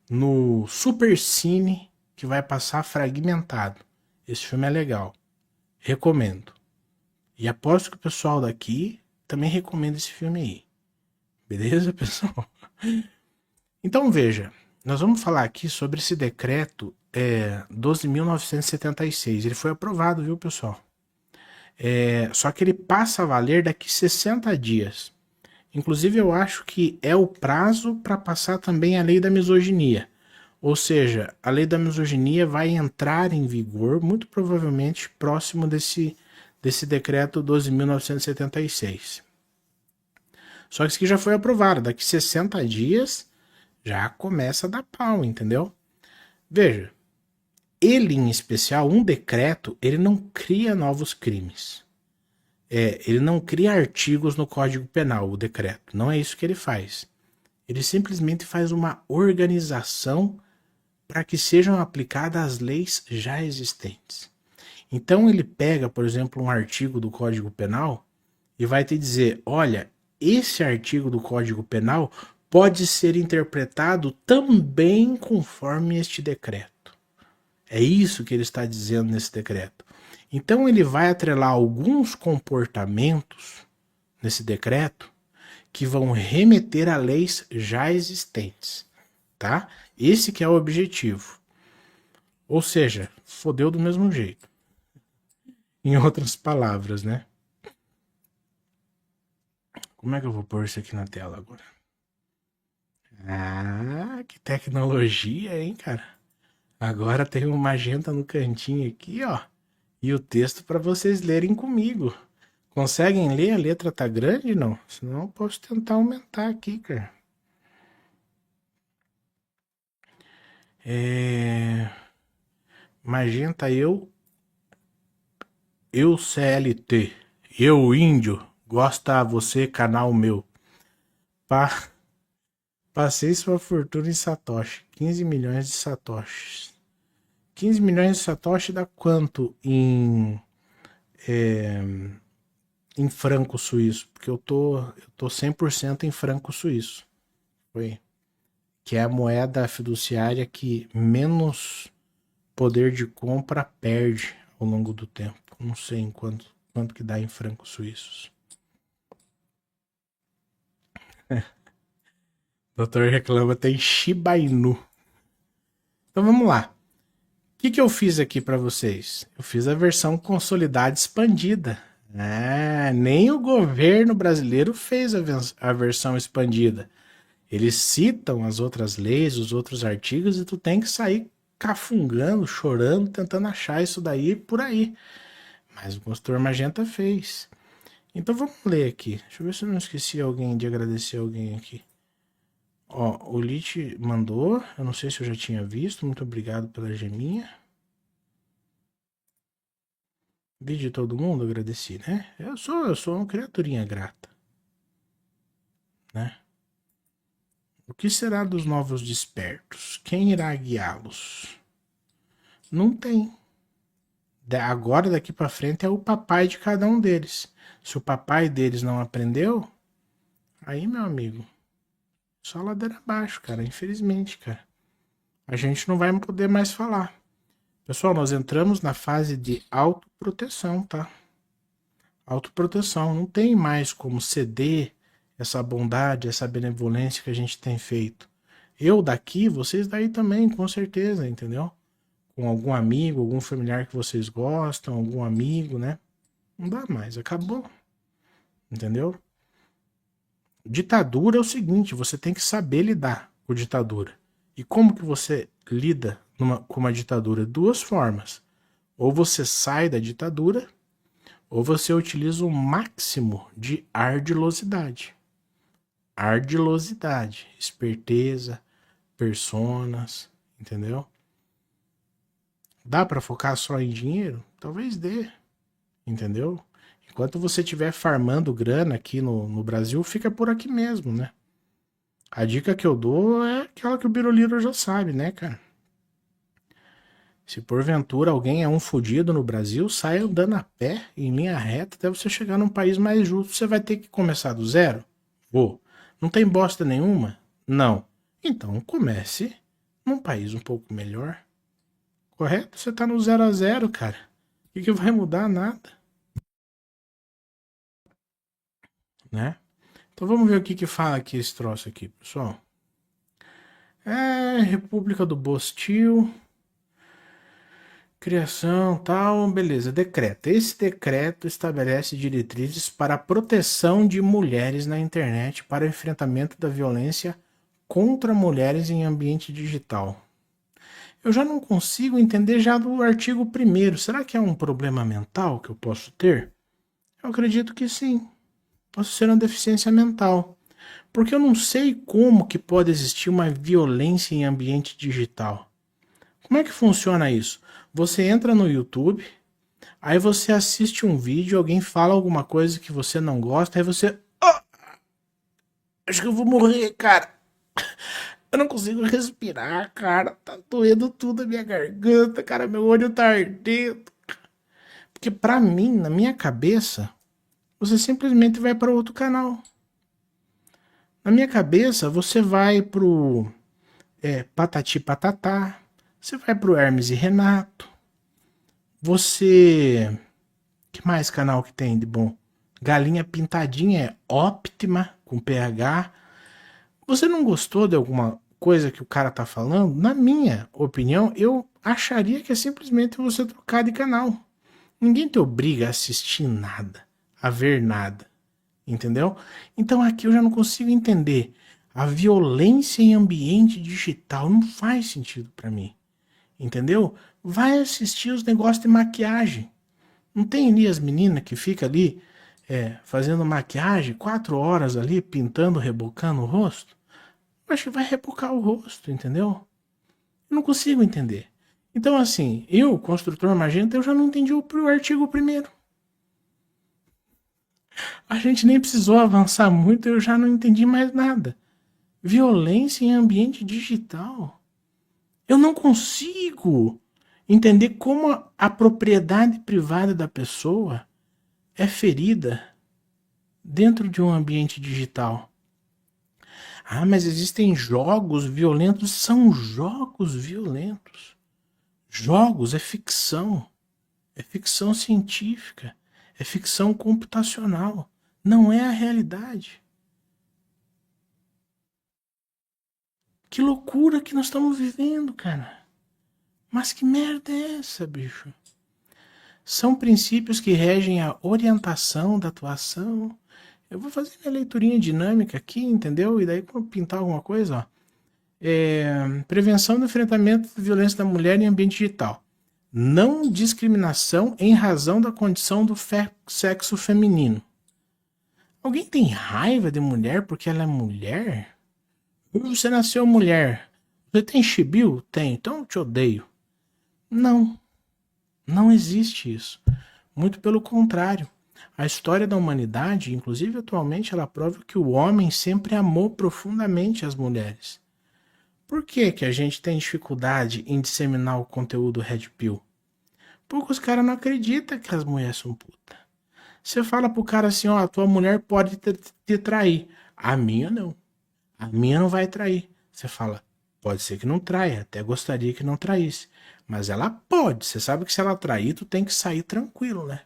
no Super Cine, que vai passar Fragmentado. Esse filme é legal. Recomendo. E aposto que o pessoal daqui também recomenda esse filme aí. Beleza, pessoal? Então veja, nós vamos falar aqui sobre esse decreto 12.976. Ele foi aprovado, viu, pessoal? Só que ele passa a valer daqui 60 dias. Inclusive, eu acho que é o prazo para passar também a lei da misoginia. Ou seja, a lei da misoginia vai entrar em vigor, muito provavelmente, próximo desse decreto 12.976. Só que isso aqui já foi aprovado. Daqui 60 dias já começa a dar pau, entendeu? Veja, ele em especial, um decreto, ele não cria novos crimes. Ele não cria artigos no Código Penal, o decreto. Não é isso que ele faz. Ele simplesmente faz uma organização para que sejam aplicadas as leis já existentes. Então ele pega, por exemplo, um artigo do Código Penal e vai te dizer, olha, esse artigo do Código Penal pode ser interpretado também conforme este decreto. É isso que ele está dizendo nesse decreto. Então ele vai atrelar alguns comportamentos nesse decreto que vão remeter a leis já existentes, tá? Esse que é o objetivo. Ou seja, fodeu do mesmo jeito. Em outras palavras, né? Como é que eu vou pôr isso aqui na tela agora? Ah, que tecnologia, hein, cara? Agora tem uma magenta no cantinho aqui, ó. E o texto para vocês lerem comigo. Conseguem ler? A letra tá grande, não? Senão eu posso tentar aumentar aqui, cara. Magenta eu CLT. Eu índio. Gosta você, canal meu. Passei sua fortuna em Satoshi. 15 milhões de Satoshis. 15 milhões de Satoshi dá quanto em franco suíço? Porque eu tô 100% em franco suíço. Foi. Que é a moeda fiduciária que menos poder de compra perde ao longo do tempo. Não sei em quanto que dá em francos suíços. Doutor reclama, tem Shiba Inu. Então vamos lá. O que eu fiz aqui para vocês? Eu fiz a versão consolidada expandida. Nem o governo brasileiro fez a versão expandida. Eles citam as outras leis, os outros artigos, e tu tem que sair cafungando, chorando, tentando achar isso daí por aí. Mas o consultor Magenta fez. Então vamos ler aqui. Deixa eu ver se eu não esqueci de agradecer alguém aqui. Ó, o Lit mandou. Eu não sei se eu já tinha visto. Muito obrigado pela geminha. Vi de todo mundo, agradeci, né? Eu sou uma criaturinha grata. Né? O que será dos novos despertos? Quem irá guiá-los? Não tem. Agora, daqui para frente, é o papai de cada um deles. Se o papai deles não aprendeu, aí, meu amigo, só ladeira abaixo, cara. Infelizmente, cara. A gente não vai poder mais falar. Pessoal, nós entramos na fase de autoproteção, tá? Autoproteção. Não tem mais como ceder essa bondade, essa benevolência que a gente tem feito. Eu daqui, vocês daí também, com certeza, entendeu? Com algum amigo, algum familiar que vocês gostam, algum amigo, né? Não dá mais, acabou. Entendeu? Ditadura é o seguinte, você tem que saber lidar com ditadura. E como que você lida com uma ditadura? Duas formas. Ou você sai da ditadura, ou você utiliza o máximo de ardilosidade. Ardilosidade, esperteza, personas, entendeu? Dá para focar só em dinheiro? Talvez dê, entendeu? Enquanto você estiver farmando grana aqui no Brasil, fica por aqui mesmo, né? A dica que eu dou é aquela que o Biroliro já sabe, né, cara? Se porventura alguém é um fudido no Brasil, sai andando a pé, em linha reta, até você chegar num país mais justo. Você vai ter que começar do zero? Vou. Não tem bosta nenhuma? Não. Então comece num país um pouco melhor. Correto? Você tá no 0 a 0, cara. O que vai mudar? Nada. Né? Então vamos ver o que fala aqui esse troço aqui, pessoal. República do Bostil. Criação, tal, beleza, decreto. Esse decreto estabelece diretrizes para a proteção de mulheres na internet para o enfrentamento da violência contra mulheres em ambiente digital. Eu já não consigo entender já do artigo 1º. Será que é um problema mental que eu posso ter? Eu acredito que sim. Posso ser uma deficiência mental. Porque eu não sei como que pode existir uma violência em ambiente digital. Como é que funciona isso? Você entra no YouTube, aí você assiste um vídeo, alguém fala alguma coisa que você não gosta, aí você... Oh, acho que eu vou morrer, cara. Eu não consigo respirar, cara. Tá doendo tudo a minha garganta, cara. Meu olho tá ardendo. Porque pra mim, na minha cabeça, você simplesmente vai para outro canal. Na minha cabeça, você vai pro Patati Patatá, você vai pro Hermes e Renato, você... Que mais canal que tem de bom? Galinha Pintadinha é óptima, com PH. Você não gostou de alguma coisa que o cara tá falando? Na minha opinião, eu acharia que é simplesmente você trocar de canal. Ninguém te obriga a assistir nada, a ver nada, entendeu? Então aqui eu já não consigo entender. A violência em ambiente digital não faz sentido para mim, entendeu? Vai assistir os negócios de maquiagem. Não tem ali as meninas que ficam ali fazendo maquiagem 4 horas ali, pintando, rebocando o rosto? Acho que vai rebocar o rosto, entendeu? Eu não consigo entender. Então, assim, eu, construtor magenta, eu já não entendi o artigo 1º. A gente nem precisou avançar muito, eu já não entendi mais nada. Violência em ambiente digital. Eu não consigo entender como a propriedade privada da pessoa é ferida dentro de um ambiente digital. Ah, mas existem jogos violentos. São jogos violentos. Jogos é ficção. É ficção científica. É ficção computacional. Não é a realidade. Que loucura que nós estamos vivendo, cara. Mas que merda é essa, bicho? São princípios que regem a orientação da atuação. Eu vou fazer minha leiturinha dinâmica aqui, entendeu? E daí, quando pintar alguma coisa, ó. Prevenção do enfrentamento da violência da mulher em ambiente digital. Não discriminação em razão da condição do sexo feminino. Alguém tem raiva de mulher porque ela é mulher? Você nasceu mulher. Você tem chibio? Tem. Então eu te odeio. Não. Não existe isso. Muito pelo contrário. A história da humanidade, inclusive atualmente, ela prova que o homem sempre amou profundamente as mulheres. Por que que a gente tem dificuldade em disseminar o conteúdo Red Pill? Porque os caras não acreditam que as mulheres são putas. Você fala pro cara assim, ó, a tua mulher pode te trair. A minha não. A minha não vai trair. Você fala, pode ser que não traia, até gostaria que não traísse. Mas ela pode. Você sabe que se ela trair, tu tem que sair tranquilo, né?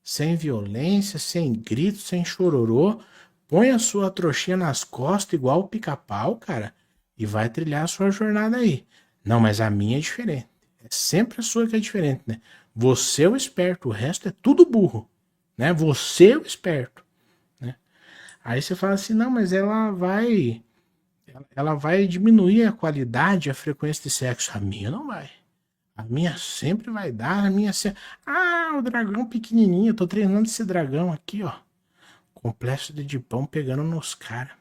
Sem violência, sem grito, sem chororô. Põe a sua trouxinha nas costas, igual o pica-pau, cara, e vai trilhar a sua jornada aí. Não, mas a minha é diferente. É sempre a sua que é diferente, né? Você é o esperto, o resto é tudo burro, né? Você é o esperto, né? Aí você fala assim, não, mas ela vai diminuir a qualidade, a frequência de sexo. A minha não vai. A minha sempre vai dar, a minha sempre... Ah, o dragão pequenininho, eu tô treinando esse dragão aqui, ó. Complexo de Edipão pegando nos caras.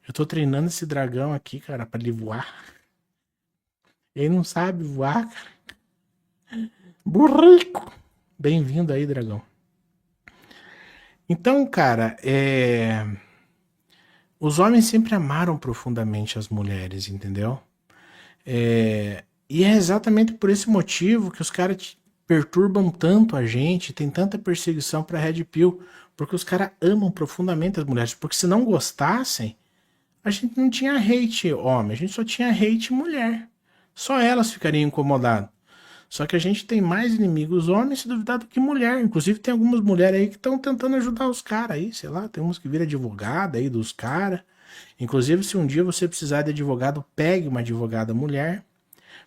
Eu tô treinando esse dragão aqui, cara, pra ele voar. Ele não sabe voar, cara. Burrico! Bem-vindo aí, dragão. Então, cara, os homens sempre amaram profundamente as mulheres, entendeu? E é exatamente por esse motivo que os caras perturbam tanto a gente, tem tanta perseguição pra Red Pill, porque os caras amam profundamente as mulheres. Porque se não gostassem, a gente não tinha hate homem, a gente só tinha hate mulher. Só elas ficariam incomodadas. Só que a gente tem mais inimigos homens, se duvidar, do que mulher. Inclusive tem algumas mulheres aí que estão tentando ajudar os caras aí, sei lá, tem uns que viram advogada aí dos caras. Inclusive, se um dia você precisar de advogado, pegue uma advogada mulher,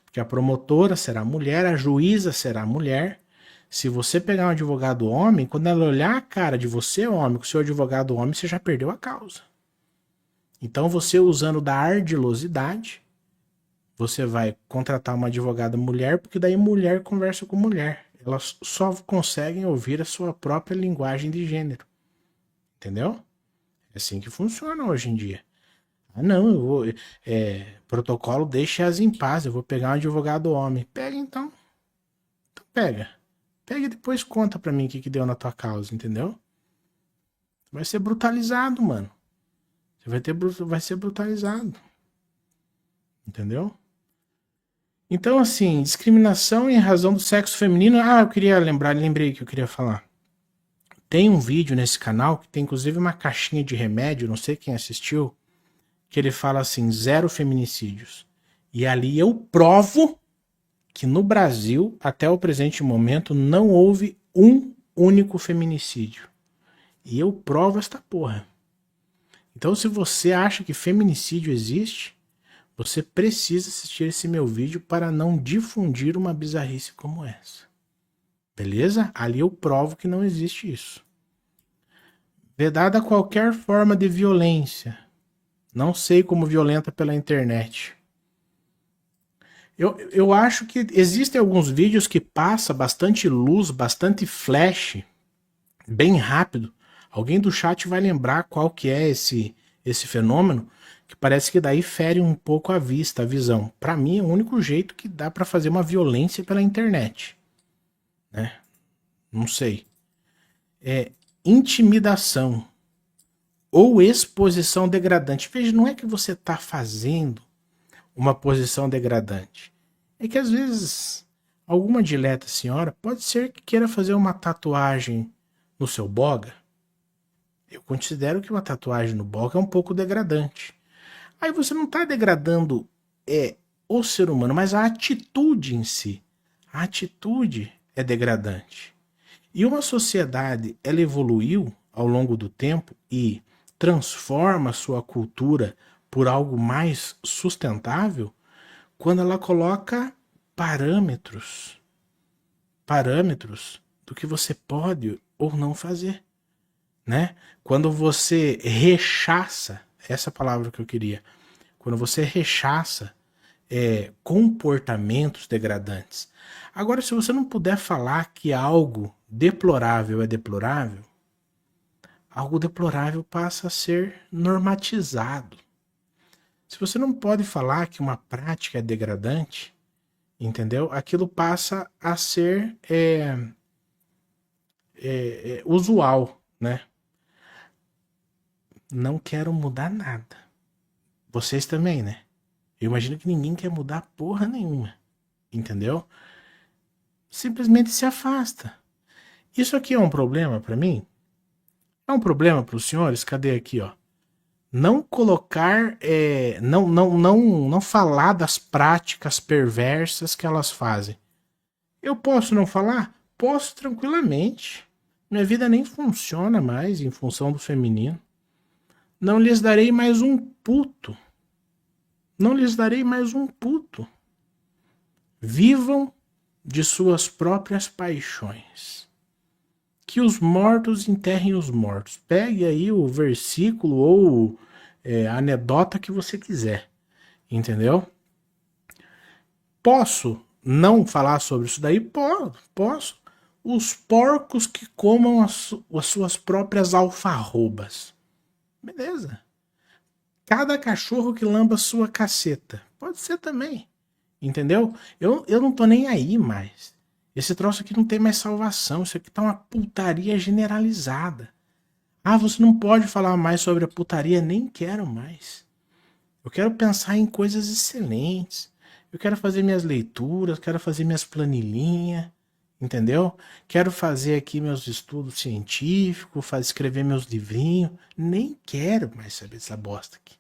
porque a promotora será mulher, a juíza será mulher. Se você pegar um advogado homem, quando ela olhar a cara de você, homem, com o seu advogado homem, você já perdeu a causa. Então, você usando da ardilosidade, você vai contratar uma advogada mulher, porque daí mulher conversa com mulher. Elas só conseguem ouvir a sua própria linguagem de gênero. Entendeu? É assim que funciona hoje em dia. Ah, não, eu vou. Protocolo deixa as em paz. Eu vou pegar um advogado homem. Pega então. Então pega. Pega e depois conta pra mim o que deu na tua causa, entendeu? Vai ser brutalizado, mano. Você vai ser brutalizado. Entendeu? Então, assim, discriminação em razão do sexo feminino. Ah, eu queria lembrei que eu queria falar. Tem um vídeo nesse canal que tem inclusive uma caixinha de remédio, não sei quem assistiu, que ele fala assim, 0 feminicídios. E ali eu provo que no Brasil, até o presente momento, não houve um único feminicídio. E eu provo esta porra. Então, se você acha que feminicídio existe, você precisa assistir esse meu vídeo para não difundir uma bizarrice como essa. Beleza? Ali eu provo que não existe isso. Vedada qualquer forma de violência. Não sei como violenta pela internet. Eu acho que existem alguns vídeos que passa bastante luz, bastante flash, bem rápido. Alguém do chat vai lembrar qual que é esse fenômeno, que parece que daí fere um pouco a vista, a visão. Para mim é o único jeito que dá para fazer uma violência pela internet, né? Não sei. Intimidação ou exposição degradante. Veja, não é que você está fazendo uma posição degradante. É que às vezes alguma dileta senhora pode ser que queira fazer uma tatuagem no seu boga. Eu considero que uma tatuagem no boga é um pouco degradante. Aí você não está degradando o ser humano, mas a atitude em si. A atitude é degradante. E uma sociedade, ela evoluiu ao longo do tempo e transforma sua cultura por algo mais sustentável quando ela coloca parâmetros do que você pode ou não fazer, né? Quando você rechaça, essa palavra que eu queria, quando você rechaça comportamentos degradantes. Agora, se você não puder falar que algo deplorável é deplorável, algo deplorável passa a ser normatizado. Se você não pode falar que uma prática é degradante, entendeu? Aquilo passa a ser usual, né? Não quero mudar nada. Vocês também, né? Eu imagino que ninguém quer mudar porra nenhuma, entendeu? Simplesmente se afasta. Isso aqui é um problema para mim? É um problema para os senhores? Cadê aqui, ó? Não colocar, não falar das práticas perversas que elas fazem. Eu posso não falar? Posso tranquilamente. Minha vida nem funciona mais em função do feminino. Não lhes darei mais um puto. Não lhes darei mais um puto. Vivam de suas próprias paixões. Que os mortos enterrem os mortos. Pegue aí o versículo ou a anedota que você quiser. Entendeu? Posso não falar sobre isso daí? Posso. Os porcos que comam as suas próprias alfarrobas. Beleza. Cada cachorro que lamba sua caceta. Pode ser também. Entendeu? Eu não tô nem aí mais. Esse troço aqui não tem mais salvação. Isso aqui tá uma putaria generalizada. Ah, você não pode falar mais sobre a putaria. Nem quero mais. Eu quero pensar em coisas excelentes. Eu quero fazer minhas leituras, quero fazer minhas planilhinhas, entendeu? Quero fazer aqui meus estudos científicos, escrever meus livrinhos. Nem quero mais saber dessa bosta aqui.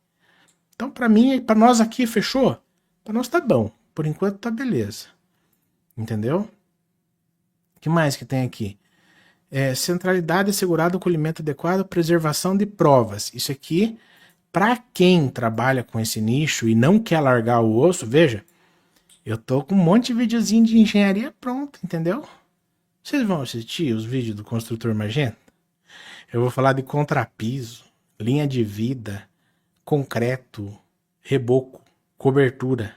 Então, pra mim, pra nós aqui, fechou? Pra nós tá bom. Por enquanto tá beleza. Entendeu? O que mais que tem aqui? Centralidade assegurada, acolhimento adequado, preservação de provas. Isso aqui, pra quem trabalha com esse nicho e não quer largar o osso, veja, eu tô com um monte de videozinho de engenharia pronto, entendeu? Vocês vão assistir os vídeos do Construtor Magenta? Eu vou falar de contrapiso, linha de vida, concreto, reboco, cobertura,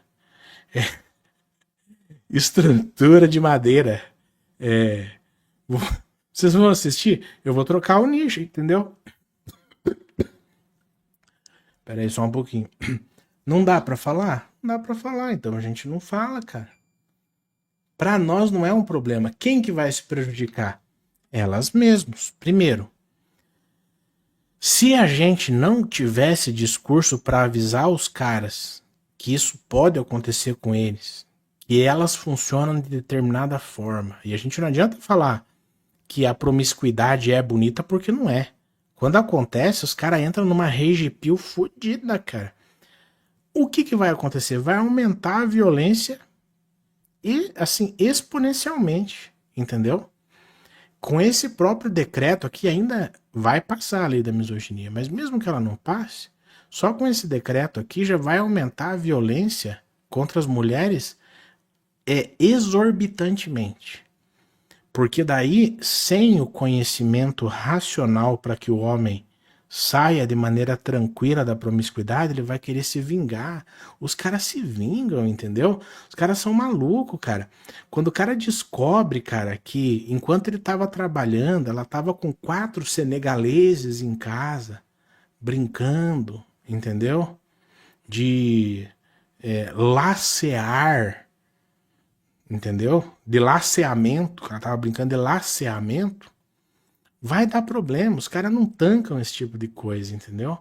estrutura de madeira. Vocês vão assistir? Eu vou trocar o nicho, entendeu? Pera aí só um pouquinho. Não dá pra falar? Não dá pra falar, então a gente não fala, cara. Pra nós não é um problema. Quem que vai se prejudicar? Elas mesmas. Primeiro, se a gente não tivesse discurso pra avisar os caras que isso pode acontecer com eles, que elas funcionam de determinada forma, e a gente não adianta falar que a promiscuidade é bonita porque não é. Quando acontece, os caras entram numa rage pill fodida, cara. O que vai acontecer? Vai aumentar a violência e, assim, exponencialmente, entendeu? Com esse próprio decreto aqui ainda vai passar a lei da misoginia, mas mesmo que ela não passe, só com esse decreto aqui já vai aumentar a violência contra as mulheres exorbitantemente. Porque daí, sem o conhecimento racional para que o homem saia de maneira tranquila da promiscuidade, ele vai querer se vingar. Os caras se vingam, entendeu? Os caras são malucos, cara. Quando o cara descobre, cara, que enquanto ele estava trabalhando, ela estava com 4 senegaleses em casa, brincando, entendeu? De lacear, entendeu? De laceamento, ela tava brincando de laceamento, vai dar problema. Os caras não tancam esse tipo de coisa, entendeu? O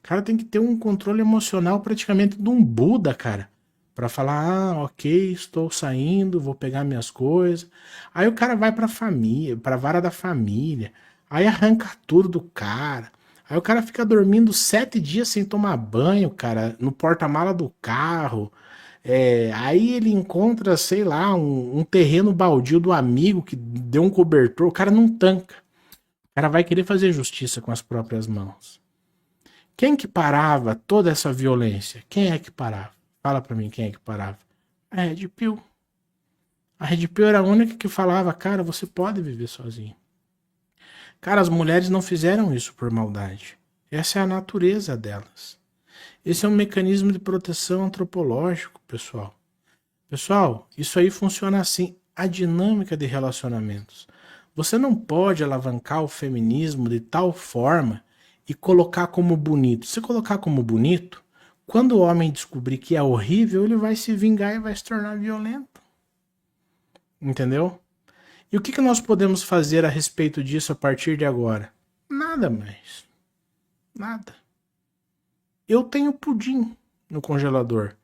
cara tem que ter um controle emocional praticamente de um Buda, cara, pra falar, ah, ok, estou saindo, vou pegar minhas coisas. Aí o cara vai pra família, pra vara da família, aí arranca tudo do cara. Aí o cara fica dormindo 7 dias sem tomar banho, cara, no porta-mala do carro. Aí ele encontra, sei lá, um terreno baldio do amigo que deu um cobertor, o cara não tanca. O cara vai querer fazer justiça com as próprias mãos. Quem que parava toda essa violência? Quem é que parava? Fala pra mim quem é que parava. A Red Pill. A Red Pill era a única que falava, cara, você pode viver sozinho. Cara, as mulheres não fizeram isso por maldade. Essa é a natureza delas. Esse é um mecanismo de proteção antropológico, pessoal. Pessoal, isso aí funciona assim. A dinâmica de relacionamentos. Você não pode alavancar o feminismo de tal forma e colocar como bonito. Se colocar como bonito, quando o homem descobrir que é horrível, ele vai se vingar e vai se tornar violento. Entendeu? E o que nós podemos fazer a respeito disso a partir de agora? Nada mais. Nada. Eu tenho pudim no congelador.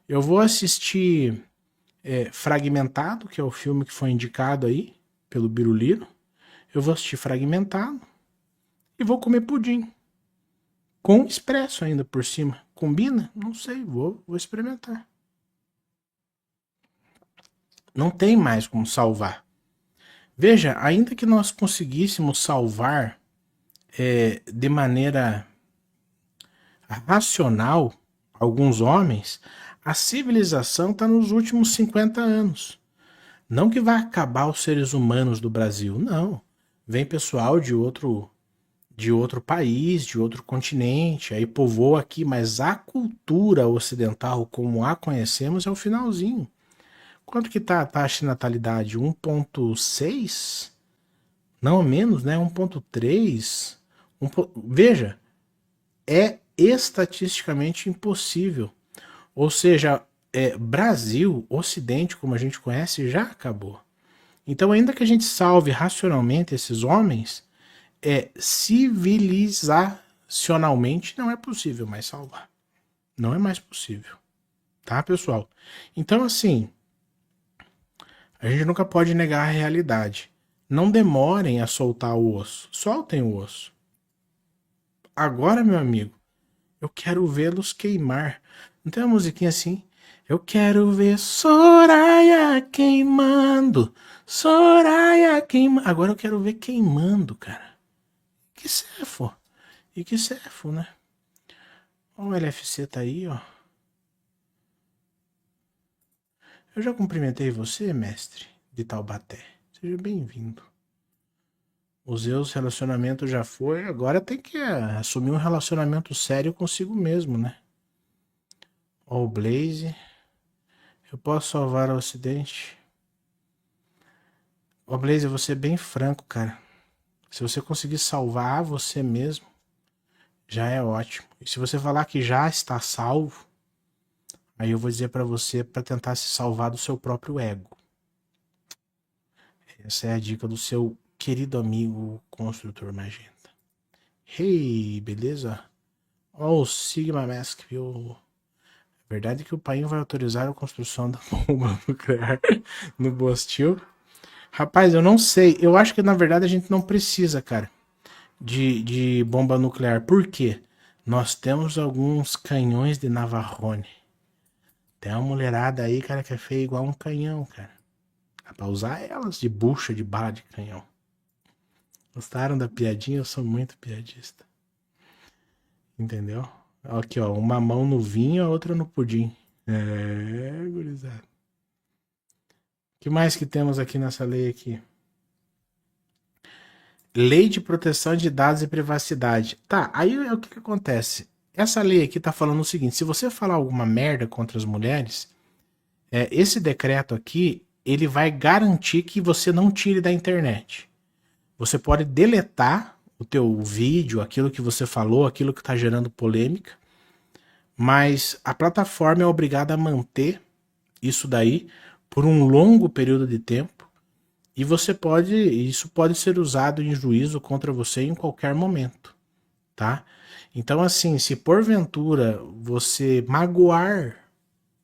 Eu vou assistir Fragmentado, que é o filme que foi indicado aí pelo Biruliro. Eu vou assistir Fragmentado e vou comer pudim. Com expresso ainda por cima. Combina? Não sei, vou experimentar. Não tem mais como salvar. Veja, ainda que nós conseguíssemos salvar de maneira racional alguns homens, a civilização está nos últimos 50 anos. Não que vai acabar os seres humanos do Brasil, não. Vem pessoal de outro país, de outro continente, aí povoa aqui, mas a cultura ocidental como a conhecemos é o finalzinho. Quanto que tá a taxa de natalidade? 1,6? Não menos, né? 1,3. Veja, é estatisticamente impossível. Ou seja, Brasil, Ocidente, como a gente conhece, já acabou. Então, ainda que a gente salve racionalmente esses homens, civilizacionalmente não é possível mais salvar. Não é mais possível. Tá, pessoal? Então, assim, a gente nunca pode negar a realidade. Não demorem a soltar o osso. Soltem o osso. Agora, meu amigo, eu quero vê-los queimar. Não tem uma musiquinha assim? Eu quero ver Soraya queimando. Soraya queimando. Agora eu quero ver queimando, cara. Que cefo. E que cefo, né? Ó, o LFC tá aí, ó. Eu já cumprimentei você, mestre de Taubaté. Seja bem-vindo. Os seus relacionamentos já foi, agora tem que assumir um relacionamento sério consigo mesmo, né? Ó, o Blaze. Eu posso salvar o Ocidente? Ó, Blaze, eu vou ser bem franco, cara. Se você conseguir salvar você mesmo, já é ótimo. E se você falar que já está salvo, aí eu vou dizer pra você para tentar se salvar do seu próprio ego. Essa é a dica do seu querido amigo construtor magenta. Hey, beleza? Ó, o Sigma Mask, viu? Verdade é que o painho vai autorizar a construção da bomba nuclear no Bostil. Rapaz, eu não sei. Eu acho que na verdade a gente não precisa, cara, de bomba nuclear. Por quê? Nós temos alguns canhões de Navarrone. Tem uma mulherada aí, cara, que é feia igual um canhão, cara. Dá pra usar elas de bucha de bala de canhão. Gostaram da piadinha? Eu sou muito piadista. Entendeu? Aqui, ó. Uma mão no vinho, a outra no pudim. Gurizada. O que mais que temos aqui nessa lei aqui? Lei de proteção de dados e privacidade. Tá, aí o que acontece? Essa lei aqui tá falando o seguinte: se você falar alguma merda contra as mulheres, esse decreto aqui, ele vai garantir que você não tire da internet. Você pode deletar o teu vídeo, aquilo que você falou, aquilo que tá gerando polêmica, mas a plataforma é obrigada a manter isso daí por um longo período de tempo. E isso pode ser usado em juízo contra você em qualquer momento, tá? Então, assim, se porventura você magoar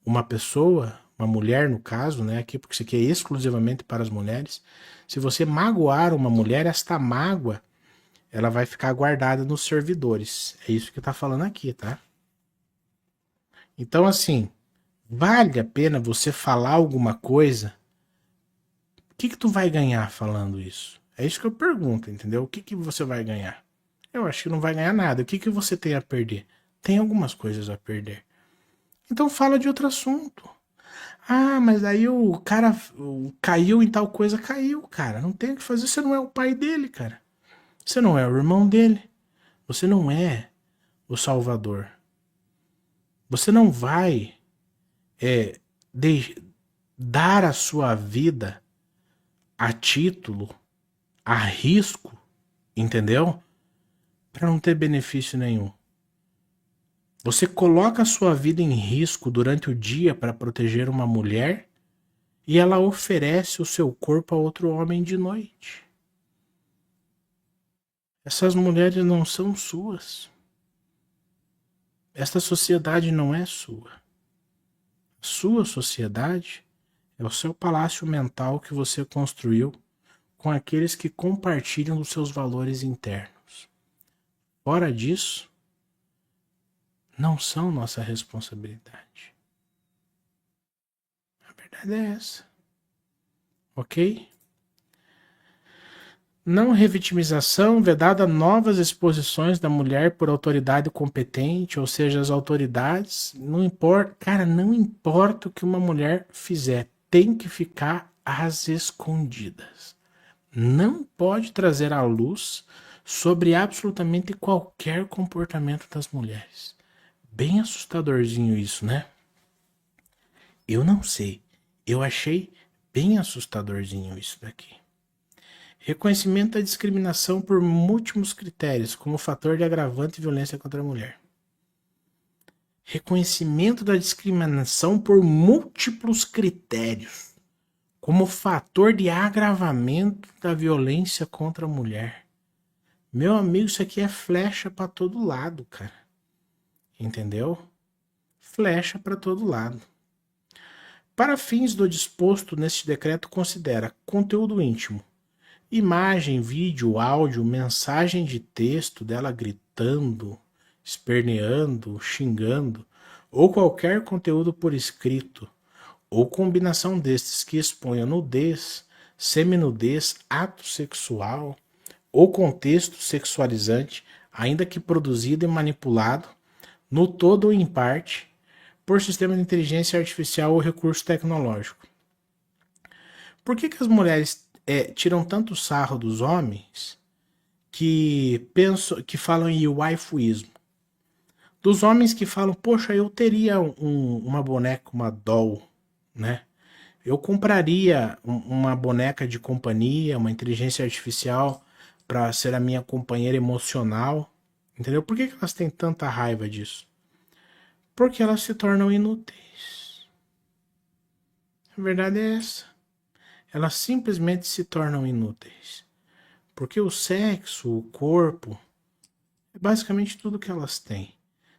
uma pessoa, uma mulher no caso, né, aqui porque isso aqui é exclusivamente para as mulheres, se você magoar uma mulher, esta mágoa, ela vai ficar guardada nos servidores. É isso que tá falando aqui, tá? Então, assim, vale a pena você falar alguma coisa. O que tu vai ganhar falando isso? É isso que eu pergunto, entendeu? O que você vai ganhar? Eu acho que não vai ganhar nada. O que você tem a perder? Tem algumas coisas a perder. Então fala de outro assunto. Ah, mas aí o cara caiu em tal coisa. Caiu, cara. Não tem o que fazer. Você não é o pai dele, cara. Você não é o irmão dele. Você não é o salvador. Você não vai é, dar a sua vida a título, a risco, entendeu? Para não ter benefício nenhum. Você coloca a sua vida em risco durante o dia para proteger uma mulher e ela oferece o seu corpo a outro homem de noite. Essas mulheres não são suas. Esta sociedade não é sua. A sua sociedade é o seu palácio mental que você construiu com aqueles que compartilham dos seus valores internos. Fora disso, não são nossa responsabilidade. A verdade é essa. Ok? Não revitimização, vedada novas exposições da mulher por autoridade competente, ou seja, as autoridades, não importa, cara, não importa o que uma mulher fizer, tem que ficar às escondidas. Não pode trazer à luz sobre absolutamente qualquer comportamento das mulheres. Bem assustadorzinho isso, né? Eu não sei. Eu achei bem assustadorzinho isso daqui. Reconhecimento da discriminação por múltiplos critérios, como fator de agravante e violência contra a mulher. Reconhecimento da discriminação por múltiplos critérios, como fator de agravamento da violência contra a mulher. Meu amigo, isso aqui é flecha para todo lado, cara. Entendeu? Flecha para todo lado. Para fins do disposto neste decreto, considera conteúdo íntimo, imagem, vídeo, áudio, mensagem de texto dela gritando, esperneando, xingando, ou qualquer conteúdo por escrito, ou combinação destes que exponha nudez, seminudez, ato sexual, ou contexto sexualizante, ainda que produzido e manipulado, no todo ou em parte, por sistema de inteligência artificial ou recurso tecnológico. Por que as mulheres tiram tanto sarro dos homens que falam em waifuísmo? Dos homens que falam, poxa, eu teria uma boneca, uma doll, né? Eu compraria uma boneca de companhia, uma inteligência artificial para ser a minha companheira emocional, entendeu? Por que elas têm tanta raiva disso? Porque elas se tornam inúteis. A verdade é essa. Elas simplesmente se tornam inúteis. Porque o sexo, o corpo, é basicamente tudo que elas têm.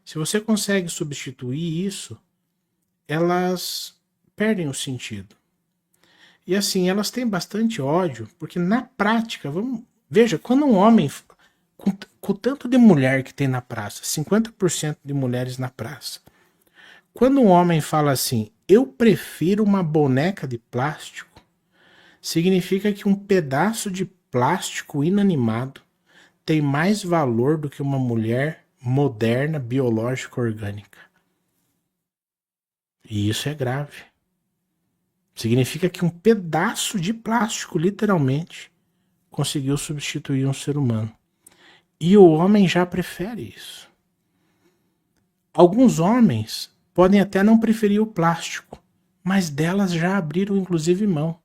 Se você consegue substituir isso, elas perdem o sentido. E assim, elas têm bastante ódio, porque na prática, veja, quando um homem, com o tanto de mulher que tem na praça, 50% de mulheres na praça, quando um homem fala assim, eu prefiro uma boneca de plástico, significa que um pedaço de plástico inanimado tem mais valor do que uma mulher moderna, biológica, orgânica. E isso é grave. Significa que um pedaço de plástico, literalmente, conseguiu substituir um ser humano. E o homem já prefere isso. Alguns homens podem até não preferir o plástico, mas delas já abriram inclusive mão.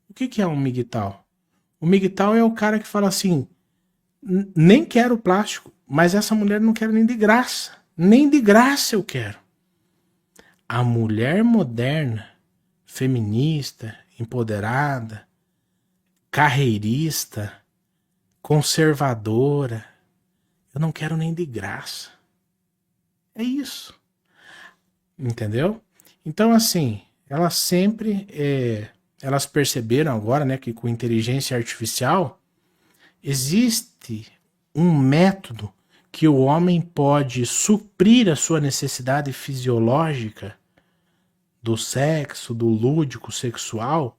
O que é um migtal? O migtal é o cara que fala assim, nem quero plástico, mas essa mulher não quero nem de graça. Nem de graça eu quero. A mulher moderna, feminista, empoderada, carreirista, conservadora, eu não quero nem de graça. É isso. Entendeu? Então, assim, elas sempre... elas perceberam agora, né, que com inteligência artificial existe um método que o homem pode suprir a sua necessidade fisiológica do sexo, do lúdico sexual,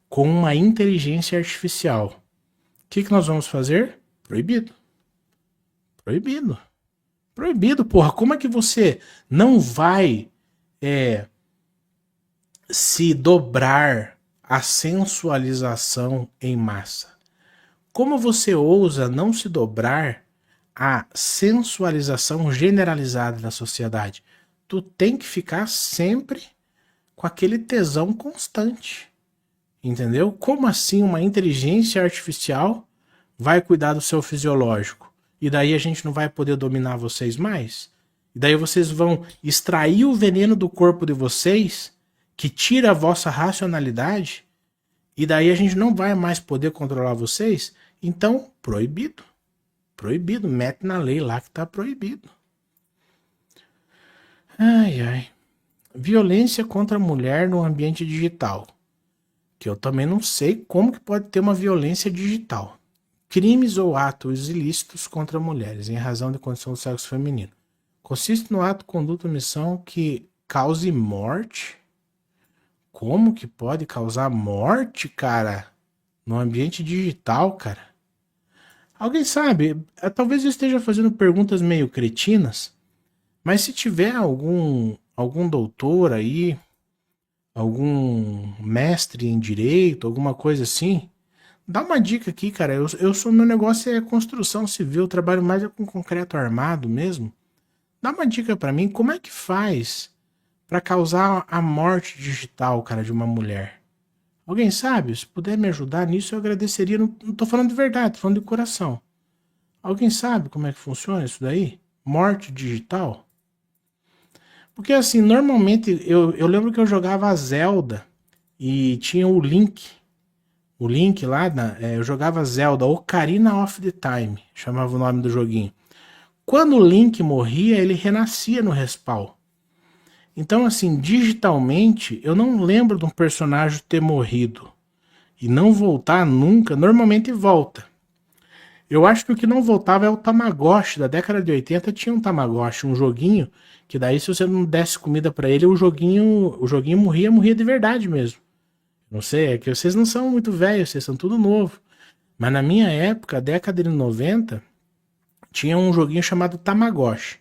com uma inteligência artificial. O que nós vamos fazer? Proibido. Proibido. Proibido, porra. Como é que você não vai se dobrar à sensualização em massa? Como você ousa não se dobrar à sensualização generalizada da sociedade? Tu tem que ficar sempre com aquele tesão constante. Entendeu? Como assim uma inteligência artificial vai cuidar do seu fisiológico? E daí a gente não vai poder dominar vocês mais? E daí vocês vão extrair o veneno do corpo de vocês, que tira a vossa racionalidade, e daí a gente não vai mais poder controlar vocês? Então, proibido. Proibido. Mete na lei lá que tá proibido. Ai, ai. Violência contra a mulher no ambiente digital. Que eu também não sei como que pode ter uma violência digital. Crimes ou atos ilícitos contra mulheres, em razão de condição do sexo feminino. Consiste no ato, conduta ou omissão que cause morte? Como que pode causar morte, cara? No ambiente digital, cara? Alguém sabe? Talvez eu esteja fazendo perguntas meio cretinas, mas se tiver algum doutor aí, algum mestre em direito, alguma coisa assim, dá uma dica aqui, cara. Meu negócio é construção civil, trabalho mais com concreto armado mesmo. Dá uma dica pra mim, como é que faz para causar a morte digital, cara, de uma mulher? Alguém sabe? Se puder me ajudar nisso, eu agradeceria. Não, não tô falando de verdade, tô falando de coração. Alguém sabe como é que funciona isso daí? Morte digital? Porque assim, normalmente eu lembro que eu jogava a Zelda e tinha o Link. O Link lá, eu jogava Zelda, Ocarina of the Time, chamava o nome do joguinho. Quando o Link morria, ele renascia no respawn. Então, assim, digitalmente, eu não lembro de um personagem ter morrido e não voltar nunca. Normalmente volta. Eu acho que o que não voltava é o Tamagotchi. Da década de 80 tinha um Tamagotchi, um joguinho, que daí se você não desse comida pra ele, o joguinho morria de verdade mesmo. Não sei, é que vocês não são muito velhos, vocês são tudo novo. Mas na minha época, década de 90, tinha um joguinho chamado Tamagotchi.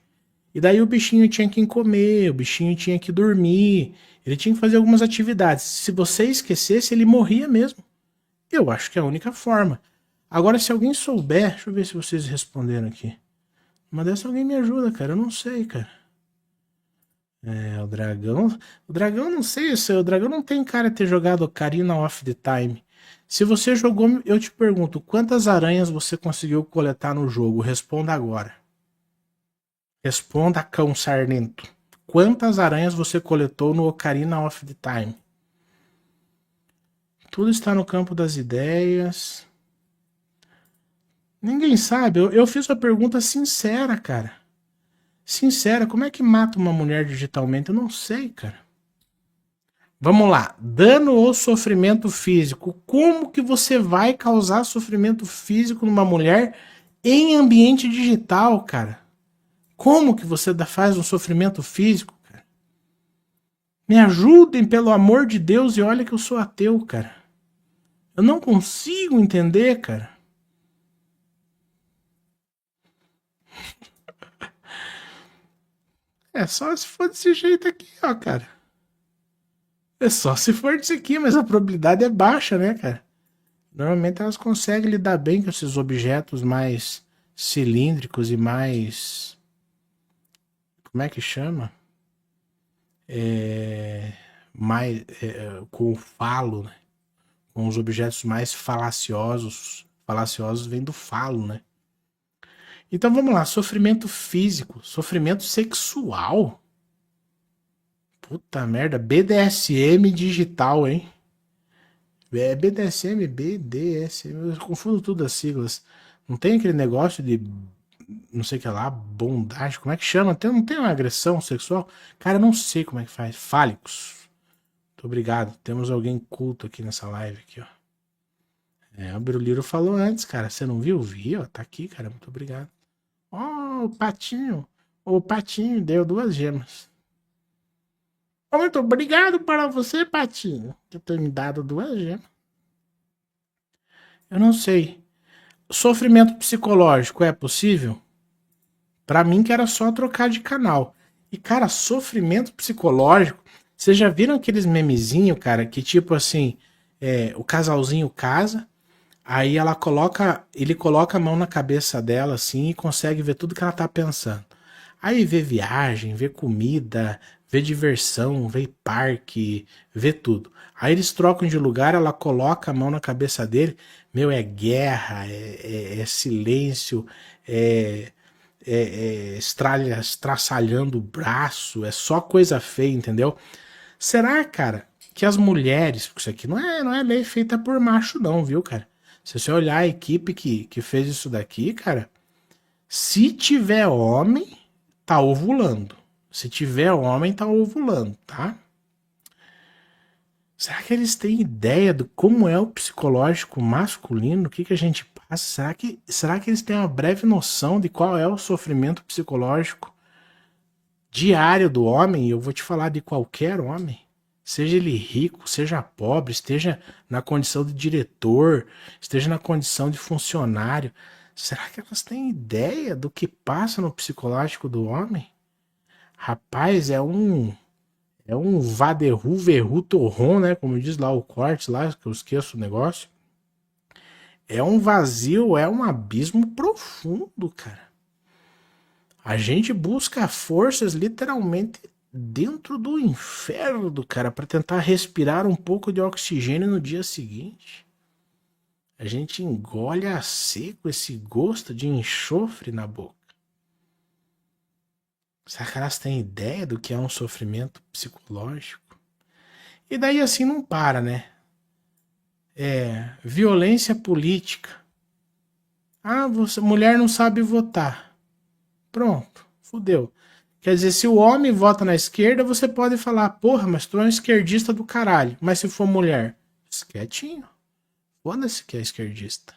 E daí o bichinho tinha que comer, o bichinho tinha que dormir, ele tinha que fazer algumas atividades. Se você esquecesse, ele morria mesmo. Eu acho que é a única forma. Agora, se alguém souber, deixa eu ver se vocês responderam aqui. Mas dessa alguém me ajuda, cara. Eu não sei, cara. O dragão. O dragão, não sei. O dragão não tem cara de ter jogado Ocarina of the Time. Se você jogou, eu te pergunto: quantas aranhas você conseguiu coletar no jogo? Responda agora. Responda, cão sarnento. Quantas aranhas você coletou no Ocarina of the Time? Tudo está no campo das ideias. Ninguém sabe. Eu fiz uma pergunta sincera, cara. Sincera, como é que mata uma mulher digitalmente? Eu não sei, cara. Vamos lá. Dano ou sofrimento físico. Como que você vai causar sofrimento físico numa mulher em ambiente digital, cara? Como que você faz um sofrimento físico, cara? Me ajudem, pelo amor de Deus, e olha que eu sou ateu, cara. Eu não consigo entender, cara. É só se for desse jeito aqui, ó, cara. É só se for desse aqui, mas a probabilidade é baixa, né, cara? Normalmente elas conseguem lidar bem com esses objetos mais cilíndricos e mais. Como é que chama? Mais. Com o falo, né? Com os objetos mais falaciosos. Falaciosos vem do falo, né? Então vamos lá, sofrimento físico, sofrimento sexual. Puta merda, BDSM digital, hein? É BDSM, BDSM, eu confundo tudo as siglas. Não tem aquele negócio de, não sei o que lá, bondade, como é que chama? Não tem uma agressão sexual? Cara, eu não sei como é que faz. Fálicos. Muito obrigado. Temos alguém culto aqui nessa live aqui, ó. O Biruliro falou antes, cara. Você não viu? Vi, ó. Tá aqui, cara. Muito obrigado. Ó, o Patinho. O Patinho deu 2 gemas. Muito obrigado para você, Patinho, por ter me dado 2 gemas. Eu não sei. Sofrimento psicológico é possível? Pra mim que era só trocar de canal. E, cara, sofrimento psicológico. Vocês já viram aqueles memezinhos, cara, que tipo assim, o casalzinho casa, aí ele coloca a mão na cabeça dela assim e consegue ver tudo que ela tá pensando. Aí vê viagem, vê comida, vê diversão, vê parque, vê tudo. Aí eles trocam de lugar, ela coloca a mão na cabeça dele, meu, é guerra, é silêncio, é, estraçalhando o braço, é só coisa feia, entendeu? Será, cara, que as mulheres, porque isso aqui não é lei feita por macho não, viu, cara? Se você olhar a equipe que fez isso daqui, cara, se tiver homem, tá ovulando. Se tiver homem, tá ovulando, tá? Será que eles têm ideia de como é o psicológico masculino? O que a gente passa? Será que eles têm uma breve noção de qual é o sofrimento psicológico diário do homem? Eu vou te falar de qualquer homem. Seja ele rico, seja pobre, esteja na condição de diretor, esteja na condição de funcionário. Será que elas têm ideia do que passa no psicológico do homem? Rapaz, é um vaderru, verru, torron, né? Como diz lá o corte lá, que eu esqueço o negócio. É um vazio, é um abismo profundo, cara. A gente busca forças literalmente dentro do inferno do cara para tentar respirar um pouco de oxigênio no dia seguinte. A gente engole a seco esse gosto de enxofre na boca. Será que elas têm ideia do que é um sofrimento psicológico? E daí assim não para, né? Violência política. Ah, mulher não sabe votar. Pronto, fudeu. Quer dizer, se o homem vota na esquerda, você pode falar, porra, mas tu é um esquerdista do caralho. Mas se for mulher, quietinho. Foda-se que é esquerdista.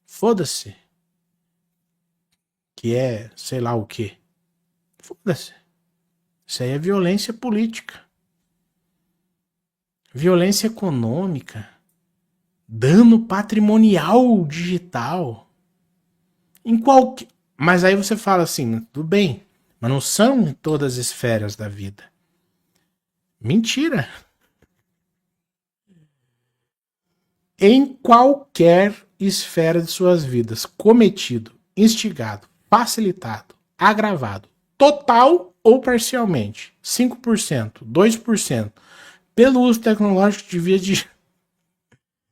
Foda-se. Que é sei lá o quê. Foda-se. Isso aí é violência política. Violência econômica. Dano patrimonial digital. Em qualquer. Mas aí você fala assim, tudo bem. Mas não são em todas as esferas da vida. Mentira. Em qualquer esfera de suas vidas, cometido, instigado, facilitado, agravado, total ou parcialmente, 5%, 2%, pelo uso tecnológico de via de...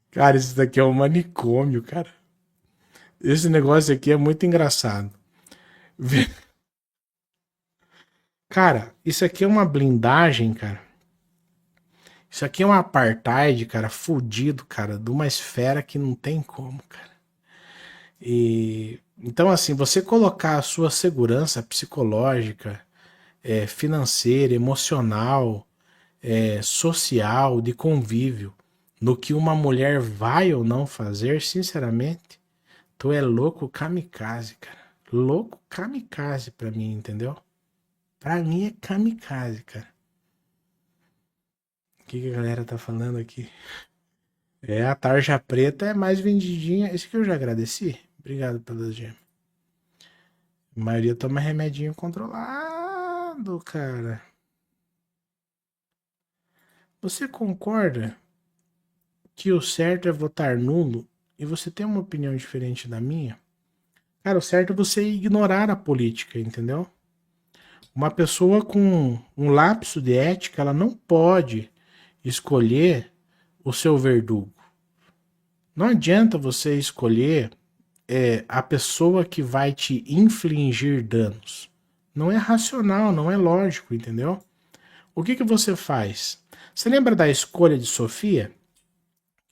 Cara, isso daqui é um manicômio, cara. Esse negócio aqui é muito engraçado. Cara, isso aqui é uma blindagem, cara. Isso aqui é um apartheid, cara, fudido, cara, de uma esfera que não tem como, cara. E então, assim, você colocar a sua segurança psicológica, financeira, emocional, social, de convívio, no que uma mulher vai ou não fazer, sinceramente, tu é louco kamikaze, cara. Louco kamikaze pra mim, entendeu? Pra mim é kamikaze, cara. O que a galera tá falando aqui? A tarja preta é mais vendidinha. Esse que eu já agradeci. Obrigado pela gema. A maioria toma remedinho controlado, cara. Você concorda que o certo é votar nulo e você tem uma opinião diferente da minha? Cara, o certo é você ignorar a política, entendeu? Uma pessoa com um lapso de ética, ela não pode escolher o seu verdugo. Não adianta você escolher a pessoa que vai te infligir danos. Não é racional, não é lógico, entendeu? O que você faz? Você lembra da escolha de Sofia?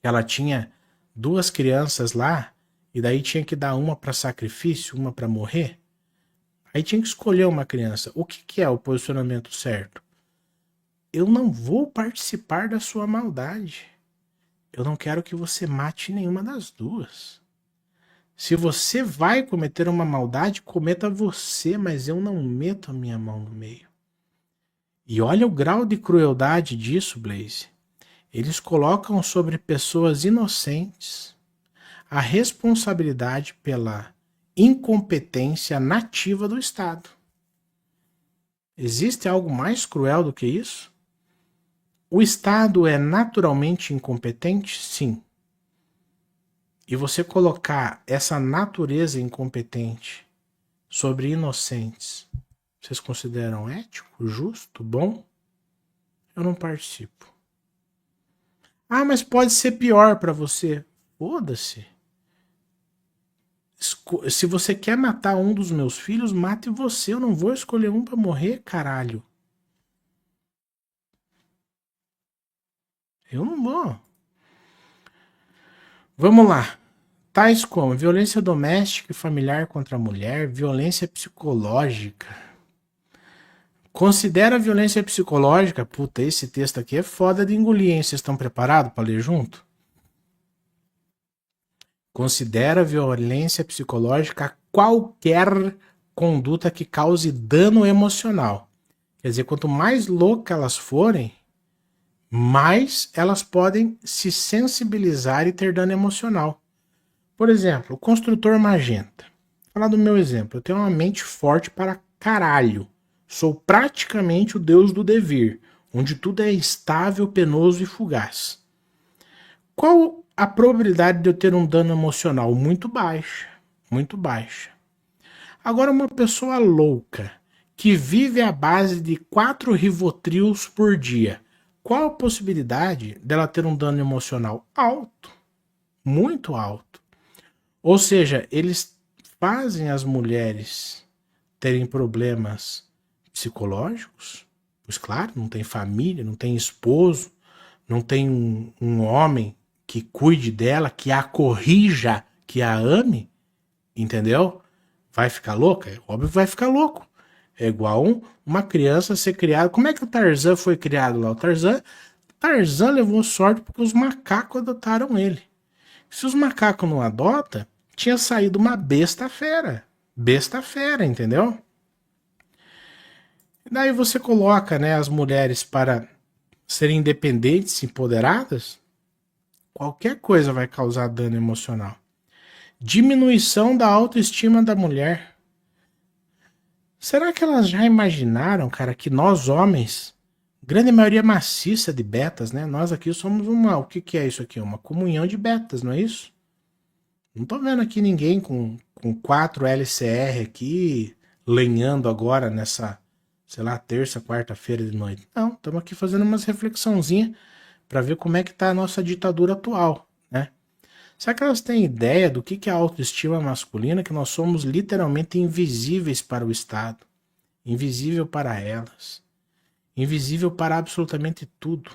Ela tinha duas crianças lá e daí tinha que dar uma para sacrifício, uma para morrer. Aí tinha que escolher uma criança. O que é o posicionamento certo? Eu não vou participar da sua maldade. Eu não quero que você mate nenhuma das duas. Se você vai cometer uma maldade, cometa você, mas eu não meto a minha mão no meio. E olha o grau de crueldade disso, Blaze. Eles colocam sobre pessoas inocentes a responsabilidade pela incompetência nativa do Estado. Existe algo mais cruel do que isso? O Estado é naturalmente incompetente? Sim. E você colocar essa natureza incompetente sobre inocentes, vocês consideram ético, justo, bom? Eu não participo. Ah, mas pode ser pior para você. Foda-se. Se você quer matar um dos meus filhos, mate você. Eu não vou escolher um para morrer, caralho. Eu não vou. Vamos lá. Tais como violência doméstica e familiar contra a mulher, violência psicológica. Considera a violência psicológica. Puta, esse texto aqui é foda de engolir, hein? Vocês estão preparados para ler junto? Considera a violência psicológica qualquer conduta que cause dano emocional. Quer dizer, quanto mais louca elas forem, mais elas podem se sensibilizar e ter dano emocional. Por exemplo, o construtor magenta. Vou falar do meu exemplo. Eu tenho uma mente forte para caralho. Sou praticamente o deus do devir, onde tudo é estável, penoso e fugaz. Qual a probabilidade de eu ter um dano emocional? Muito baixa. Muito baixa. Agora, uma pessoa louca que vive à base de 4 Rivotrios por dia. Qual a possibilidade dela ter um dano emocional alto? Muito alto. Ou seja, eles fazem as mulheres terem problemas psicológicos, pois claro, não tem família, não tem esposo, não tem um homem que cuide dela, que a corrija, que a ame, entendeu? Vai ficar louca? É óbvio que vai ficar louco. É igual uma criança ser criada. Como é que o Tarzan foi criado lá? O Tarzan levou sorte porque os macacos adotaram ele. Se os macacos não adotam, tinha saído uma besta fera. Besta fera, entendeu? E daí você coloca, né, as mulheres para serem independentes, empoderadas, qualquer coisa vai causar dano emocional. Diminuição da autoestima da mulher. Será que elas já imaginaram, cara, que nós homens, grande maioria maciça de betas, né? Nós aqui somos uma. O que é isso aqui? Uma comunhão de betas, não é isso? Não tô vendo aqui ninguém com 4 LCR aqui lenhando agora nessa, sei lá, terça, quarta-feira de noite. Não, estamos aqui fazendo umas reflexãozinhas para ver como é que tá a nossa ditadura atual, né? Será que elas têm ideia do que é a autoestima masculina? Que nós somos literalmente invisíveis para o Estado, invisível para elas, invisível para absolutamente tudo.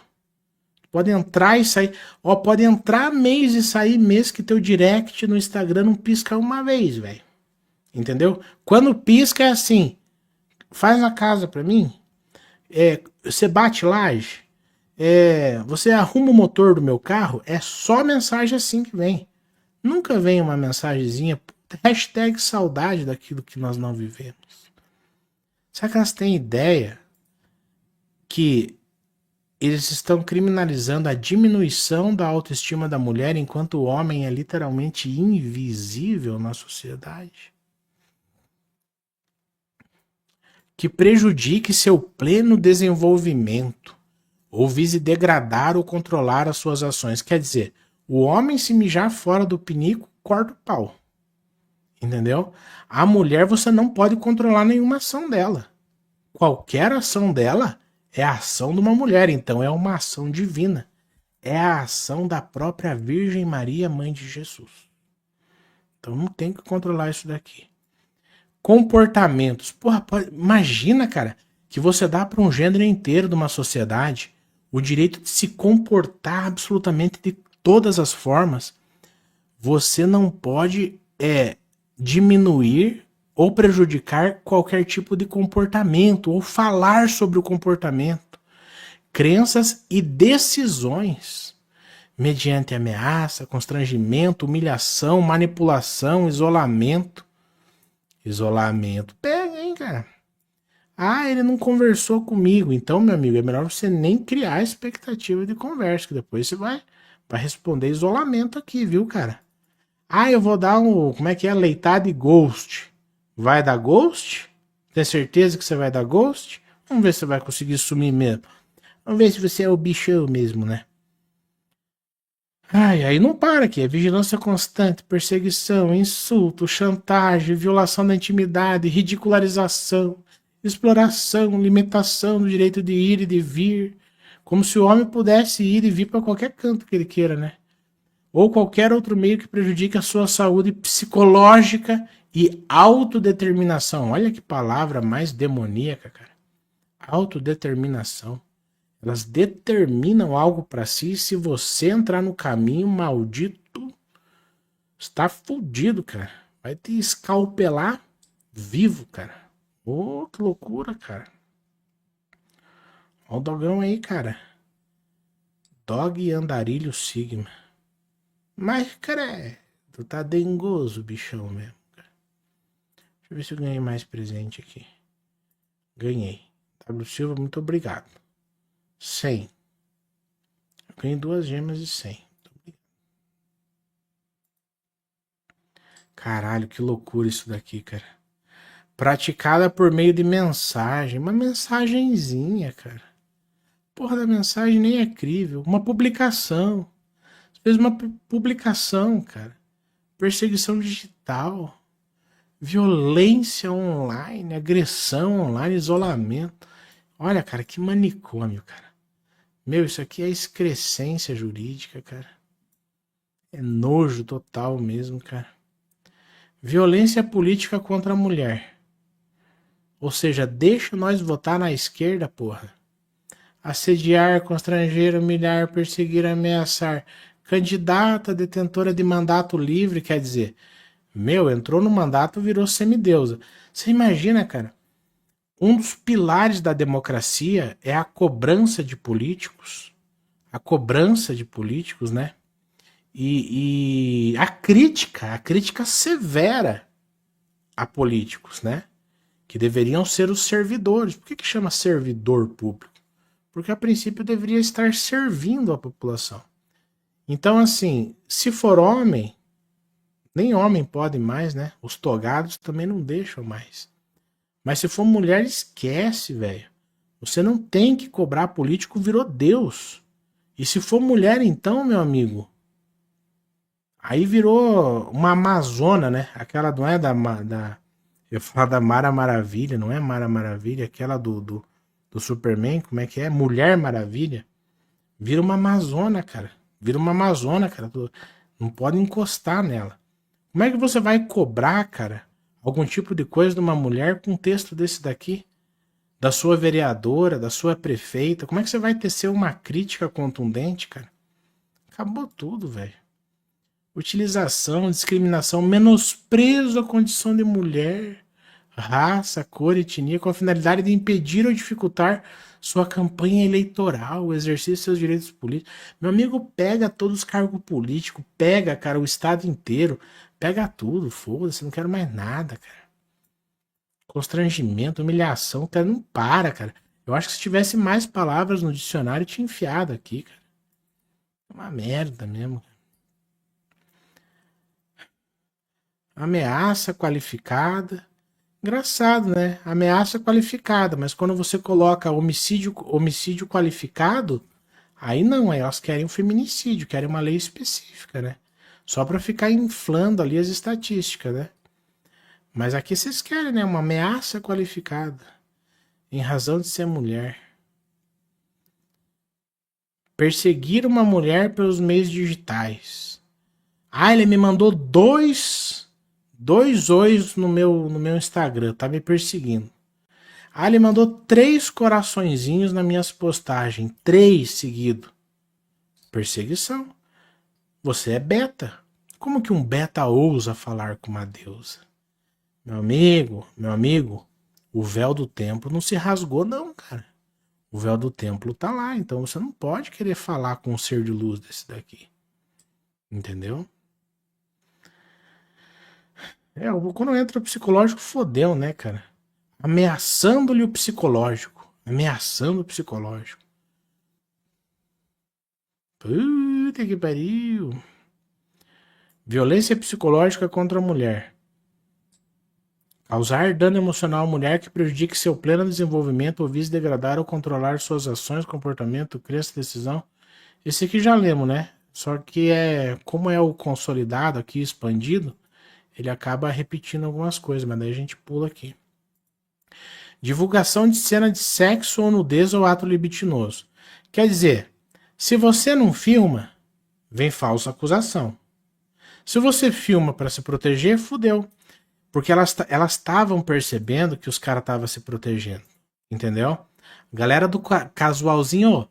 Pode entrar e sair, ó, pode entrar mês e sair mês que teu direct no Instagram não pisca uma vez, velho. Entendeu? Quando pisca é assim, faz na casa pra mim, você bate laje, você arruma o motor do meu carro, é só mensagem assim que vem. Nunca vem uma mensagenzinha, hashtag saudade daquilo que nós não vivemos. Será que elas têm ideia que eles estão criminalizando a diminuição da autoestima da mulher enquanto o homem é literalmente invisível na sociedade? Que prejudique seu pleno desenvolvimento ou vise degradar ou controlar as suas ações. Quer dizer, o homem se mijar fora do pinico, corta o pau. Entendeu? A mulher você não pode controlar nenhuma ação dela. Qualquer ação dela é a ação de uma mulher, então é uma ação divina. É a ação da própria Virgem Maria, mãe de Jesus. Então não tem que controlar isso daqui. Comportamentos. Porra, imagina, cara, que você dá para um gênero inteiro de uma sociedade o direito de se comportar absolutamente de todas as formas. Você não pode diminuir ou prejudicar qualquer tipo de comportamento ou falar sobre o comportamento, crenças e decisões mediante ameaça, constrangimento, humilhação, manipulação, isolamento. Isolamento pega, hein, cara? Ah, ele não conversou comigo. Então, meu amigo, é melhor você nem criar expectativa de conversa, que depois você vai responder isolamento aqui, viu, cara? Ah, eu vou dar como é que é? Leitada de ghost. Vai dar ghost? Tem certeza que você vai dar ghost? Vamos ver se você vai conseguir sumir mesmo. Vamos ver se você é o bichão mesmo, né? Ai, aí não para aqui. É vigilância constante, perseguição, insulto, chantagem, violação da intimidade, ridicularização, exploração, limitação do direito de ir e de vir. Como se o homem pudesse ir e vir para qualquer canto que ele queira, né? Ou qualquer outro meio que prejudique a sua saúde psicológica e autodeterminação. Olha que palavra mais demoníaca, cara. Autodeterminação. Elas determinam algo para si. Se você entrar no caminho maldito, está fudido, cara. Vai te escalpelar vivo, cara. Ô, que loucura, cara. Olha o dogão aí, cara. Dog andarilho sigma. Mas, cara, tu tá dengoso, bichão mesmo. Cara. Deixa eu ver se eu ganhei mais presente aqui. Ganhei. W Silva, muito obrigado. 100. Eu ganhei 2 gemas de 100. Caralho, que loucura isso daqui, cara. Praticada por meio de mensagem. Uma mensagenzinha, cara. Porra da mensagem nem é crível. Uma publicação. Você fez uma publicação, cara. Perseguição digital. Violência online, agressão online, isolamento. Olha, cara, que manicômio, cara. Meu, isso aqui é excrescência jurídica, cara. É nojo total mesmo, cara. Violência política contra a mulher. Ou seja, deixa nós votar na esquerda, porra. Assediar, constranger, humilhar, perseguir, ameaçar. Candidata detentora de mandato livre, quer dizer, meu, entrou no mandato, virou semideusa. Você imagina, cara? Um dos pilares da democracia é a cobrança de políticos. A cobrança de políticos, né? E a crítica severa a políticos, né? Que deveriam ser os servidores. Por que chama servidor público? Porque a princípio deveria estar servindo a população. Então, assim, se for homem, nem homem pode mais, né? Os togados também não deixam mais. Mas se for mulher, esquece, velho. Você não tem que cobrar político, virou Deus. E se for mulher, então, meu amigo, aí virou uma Amazona, né? Aquela não é da eu falo da Mara Maravilha, não é Mara Maravilha, aquela do Superman, como é que é? Mulher Maravilha. Vira uma Amazona, cara. Vira uma Amazona, cara. Não pode encostar nela. Como é que você vai cobrar, cara, algum tipo de coisa de uma mulher com um texto desse daqui? Da sua vereadora, da sua prefeita? Como é que você vai tecer uma crítica contundente, cara? Acabou tudo, velho. Utilização, discriminação, menosprezo à condição de mulher, raça, cor, etnia, com a finalidade de impedir ou dificultar sua campanha eleitoral, o exercício de seus direitos políticos. Meu amigo, pega todos os cargos políticos, pega, cara, o estado inteiro, pega tudo, foda-se, não quero mais nada, cara. Constrangimento, humilhação, cara, não para, cara. Eu acho que se tivesse mais palavras no dicionário, tinha enfiado aqui, cara. É uma merda mesmo. Ameaça qualificada. Engraçado, né? Ameaça qualificada, mas quando você coloca homicídio qualificado, aí não, aí elas querem um feminicídio, querem uma lei específica, né? Só para ficar inflando ali as estatísticas, né? Mas aqui vocês querem, né? Uma ameaça qualificada, em razão de ser mulher. Perseguir uma mulher pelos meios digitais. Ah, ele me mandou dois ois no meu Instagram, tá me perseguindo. Ah, ele mandou 3 coraçõezinhos nas minhas postagens, 3 seguidos. Perseguição. Você é beta. Como que um beta ousa falar com uma deusa? Meu amigo, o véu do templo não se rasgou não, cara. O véu do templo tá lá, então você não pode querer falar com um ser de luz desse daqui. Entendeu? Quando entra o psicológico, fodeu, né, cara? Ameaçando-lhe o psicológico. Ameaçando o psicológico. Puta que pariu. Violência psicológica contra a mulher. Causar dano emocional à mulher que prejudique seu pleno desenvolvimento ou vise degradar ou controlar suas ações, comportamento, crença, decisão. Esse aqui já lemos, né? Só que como é o consolidado aqui, expandido, ele acaba repetindo algumas coisas, mas daí a gente pula aqui. Divulgação de cena de sexo ou nudez ou ato libidinoso. Quer dizer, se você não filma, vem falsa acusação. Se você filma para se proteger, fudeu. Porque elas estavam percebendo que os caras estavam se protegendo. Entendeu? Galera do casualzinho,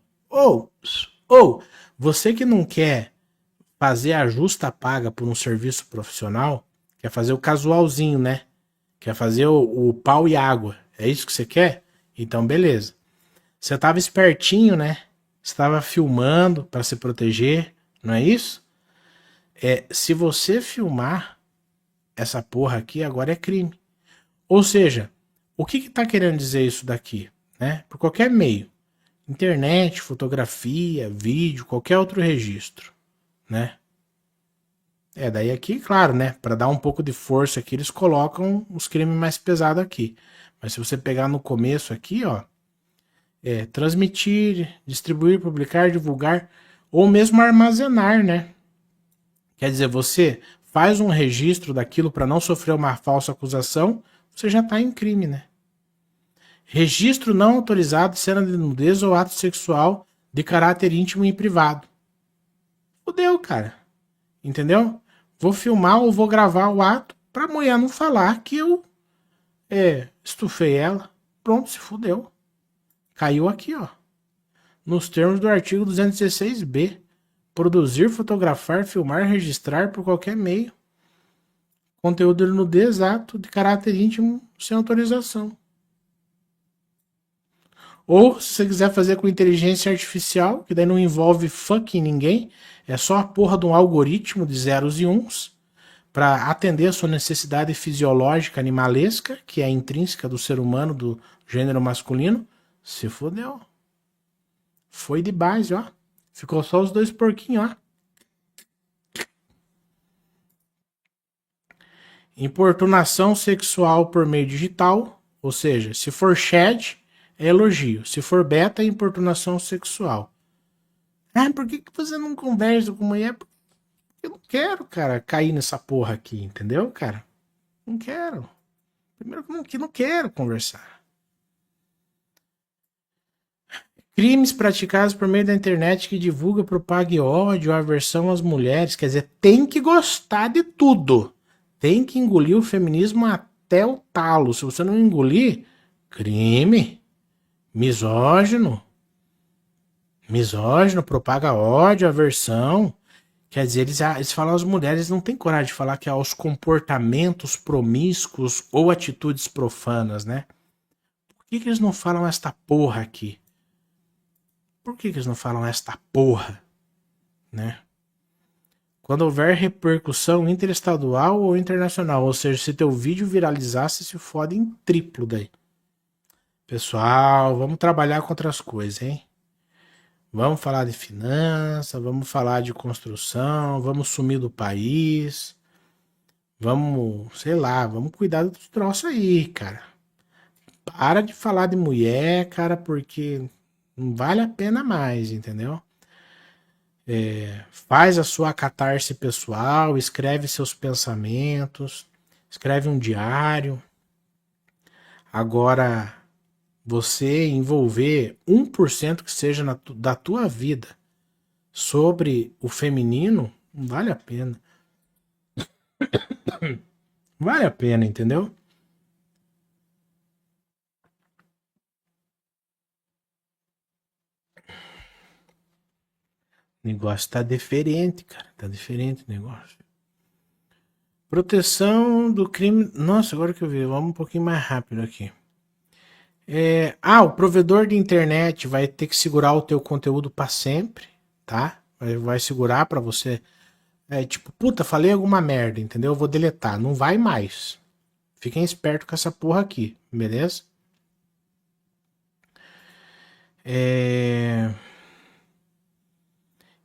você que não quer fazer a justa paga por um serviço profissional, quer fazer o casualzinho, né? Quer fazer o pau e água. É isso que você quer? Então, beleza. Você tava espertinho, né? Você tava filmando para se proteger, não é isso? Se você filmar essa porra aqui, agora é crime. Ou seja, o que tá querendo dizer isso daqui? Né? Por qualquer meio. Internet, fotografia, vídeo, qualquer outro registro. Né? Daí aqui, claro, né? Para dar um pouco de força aqui, eles colocam os crimes mais pesados aqui. Mas se você pegar no começo aqui, ó, transmitir, distribuir, publicar, divulgar, ou mesmo armazenar, né? Quer dizer, você faz um registro daquilo para não sofrer uma falsa acusação, você já está em crime, né? Registro não autorizado de cena de nudez ou ato sexual de caráter íntimo e privado. Fudeu, cara. Entendeu? Vou filmar ou vou gravar o ato pra mulher não falar que eu estufei ela. Pronto, se fudeu. Caiu aqui, ó. Nos termos do artigo 216b. Produzir, fotografar, filmar, registrar por qualquer meio. Conteúdo de nudez, ato de caráter íntimo sem autorização. Ou, se você quiser fazer com inteligência artificial, que daí não envolve fucking ninguém, é só a porra de um algoritmo de zeros e uns para atender a sua necessidade fisiológica animalesca, que é intrínseca do ser humano, do gênero masculino, se fodeu. Foi de base, ó. Ficou só os dois porquinhos, ó. Importunação sexual por meio digital, ou seja, se for chat, é elogio. Se for beta, é importunação sexual. Ah, por que você não conversa com mulher? Eu não quero, cara, cair nessa porra aqui, entendeu, cara? Não quero. Primeiro que não quero conversar. Crimes praticados por meio da internet que divulga, propague ódio, aversão às mulheres. Quer dizer, tem que gostar de tudo. Tem que engolir o feminismo até o talo. Se você não engolir, crime. Misógino. Misógino, propaga ódio, aversão. Quer dizer, eles falam às mulheres, não têm coragem de falar que é aos comportamentos promíscuos ou atitudes profanas, né? Por que eles não falam esta porra aqui? Por que eles não falam esta porra, né? Quando houver repercussão interestadual ou internacional, ou seja, se teu vídeo viralizasse, se fode em triplo daí. Pessoal, vamos trabalhar com outras coisas, hein? Vamos falar de finanças, vamos falar de construção, vamos sumir do país, vamos, sei lá, vamos cuidar dos troços aí, cara. Para de falar de mulher, cara, porque não vale a pena mais, entendeu? Faz a sua catarse pessoal, escreve seus pensamentos, escreve um diário. Agora, você envolver 1% que seja da tua vida sobre o feminino, não vale a pena. Vale a pena, entendeu? O negócio tá diferente, cara. Tá diferente o negócio. Proteção do crime. Nossa, agora que eu vi, vamos um pouquinho mais rápido aqui. O provedor de internet vai ter que segurar o teu conteúdo para sempre, tá? Vai segurar para você. Tipo, puta, falei alguma merda, entendeu? Eu vou deletar. Não vai mais. Fiquem espertos com essa porra aqui, beleza?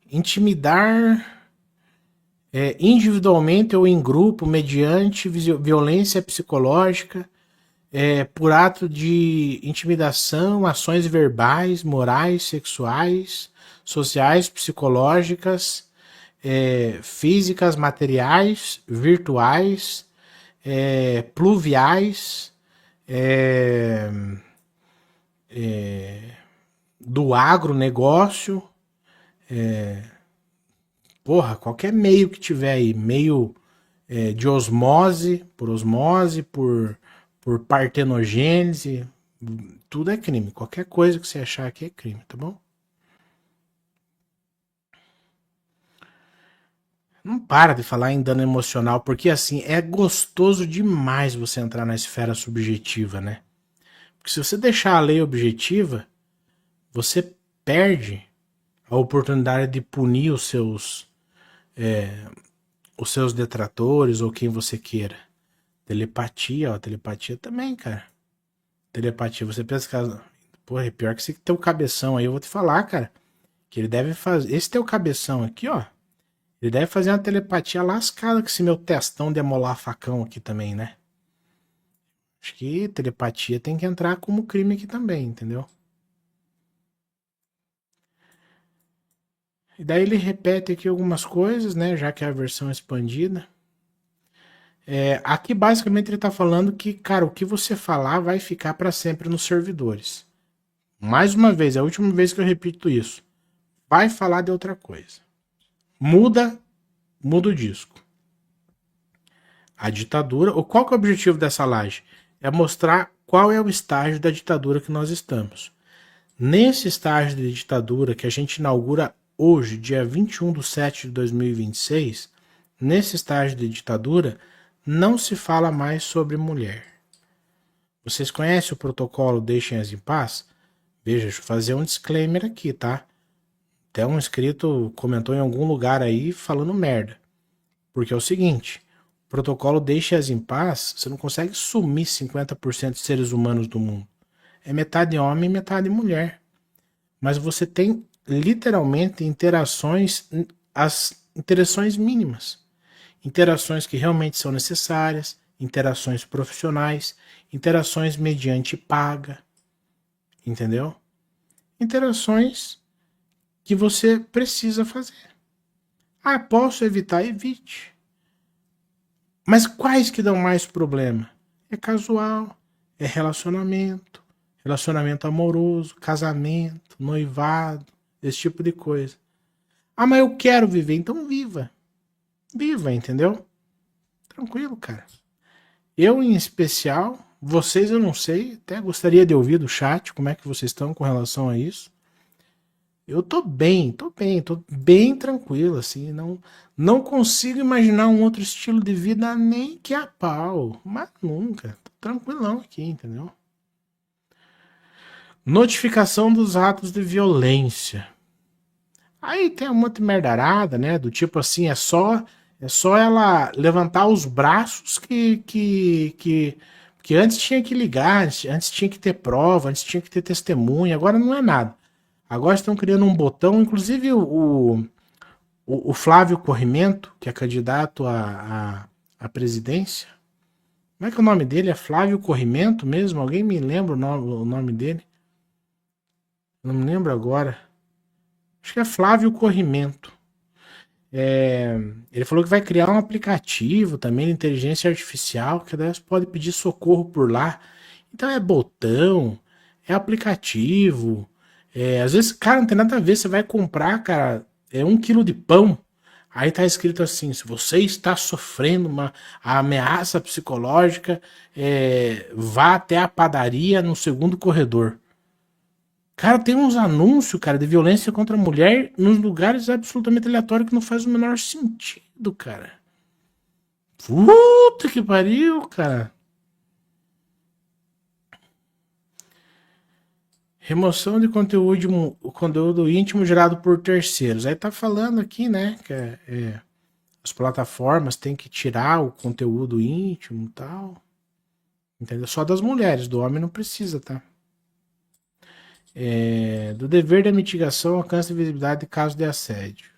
Intimidar individualmente ou em grupo mediante violência psicológica, por ato de intimidação, ações verbais, morais, sexuais, sociais, psicológicas, físicas, materiais, virtuais, pluviais, é, do agronegócio, porra, qualquer meio que tiver aí, meio de osmose, por partenogênese, tudo é crime. Qualquer coisa que você achar aqui é crime, tá bom? Não para de falar em dano emocional, porque assim, é gostoso demais você entrar na esfera subjetiva, né? Porque se você deixar a lei objetiva, você perde a oportunidade de punir os seus detratores ou quem você queira. Telepatia, ó, telepatia também, cara. Telepatia, você pensa que... Porra, é pior que esse teu cabeção aí, eu vou te falar, cara. Que ele deve fazer... Esse teu cabeção aqui, ó. Ele deve fazer uma telepatia lascada com esse meu testão de amolar facão aqui também, né? Acho que telepatia tem que entrar como crime aqui também, entendeu? E daí ele repete aqui algumas coisas, né? Já que é a versão expandida. Aqui basicamente ele está falando que, cara, o que você falar vai ficar para sempre nos servidores. Mais uma vez, é a última vez que eu repito isso. Vai falar de outra coisa. Muda, muda o disco. A ditadura, ou qual que é o objetivo dessa laje? É mostrar qual é o estágio da ditadura que nós estamos. Nesse estágio de ditadura que a gente inaugura hoje, dia 21/7/2026, nesse estágio de ditadura, não se fala mais sobre mulher. Vocês conhecem o protocolo Deixem-as em Paz? Veja, deixa eu fazer um disclaimer aqui, tá? Até um inscrito comentou em algum lugar aí falando merda. Porque é o seguinte, o protocolo Deixe-as em Paz, você não consegue sumir 50% de seres humanos do mundo. É metade homem e metade mulher. Mas você tem literalmente interações, as interações mínimas. Interações que realmente são necessárias, interações profissionais, interações mediante paga, entendeu? Interações que você precisa fazer. Ah, posso evitar? Evite. Mas quais que dão mais problema? É casual, é relacionamento, relacionamento amoroso, casamento, noivado, esse tipo de coisa. Ah, mas eu quero viver, então viva. Viva, entendeu? Tranquilo, cara. Eu, em especial, vocês eu não sei, até gostaria de ouvir do chat como é que vocês estão com relação a isso. Eu tô bem tranquilo, assim, não consigo imaginar um outro estilo de vida nem que a pau, mas nunca, tô tranquilão aqui, entendeu? Notificação dos atos de violência. Aí tem um monte de merdarada, né, do tipo assim, é só ela levantar os braços que antes tinha que ligar, antes tinha que ter prova, antes tinha que ter testemunha, agora não é nada. Agora estão criando um botão, inclusive o Flávio Corrimento, que é candidato à presidência. Como é que é o nome dele? É Flávio Corrimento mesmo? Alguém me lembra o nome dele? Não me lembro agora. Acho que é Flávio Corrimento. Ele falou que vai criar um aplicativo também de inteligência artificial, que daí você pode pedir socorro por lá. Então é botão, é aplicativo. Às vezes, cara, não tem nada a ver. Você vai comprar, cara, 1 quilo de pão. Aí tá escrito assim: se você está sofrendo uma ameaça psicológica, vá até a padaria no segundo corredor. Cara, tem uns anúncios, cara, de violência contra a mulher nos lugares absolutamente aleatórios que não faz o menor sentido, cara. Puta que pariu, cara. Remoção de conteúdo íntimo gerado por terceiros. Aí tá falando aqui, né, que as plataformas têm que tirar o conteúdo íntimo e tal. Entendeu? Só das mulheres, do homem não precisa, tá? Do dever da mitigação, alcance e visibilidade de casos de assédio.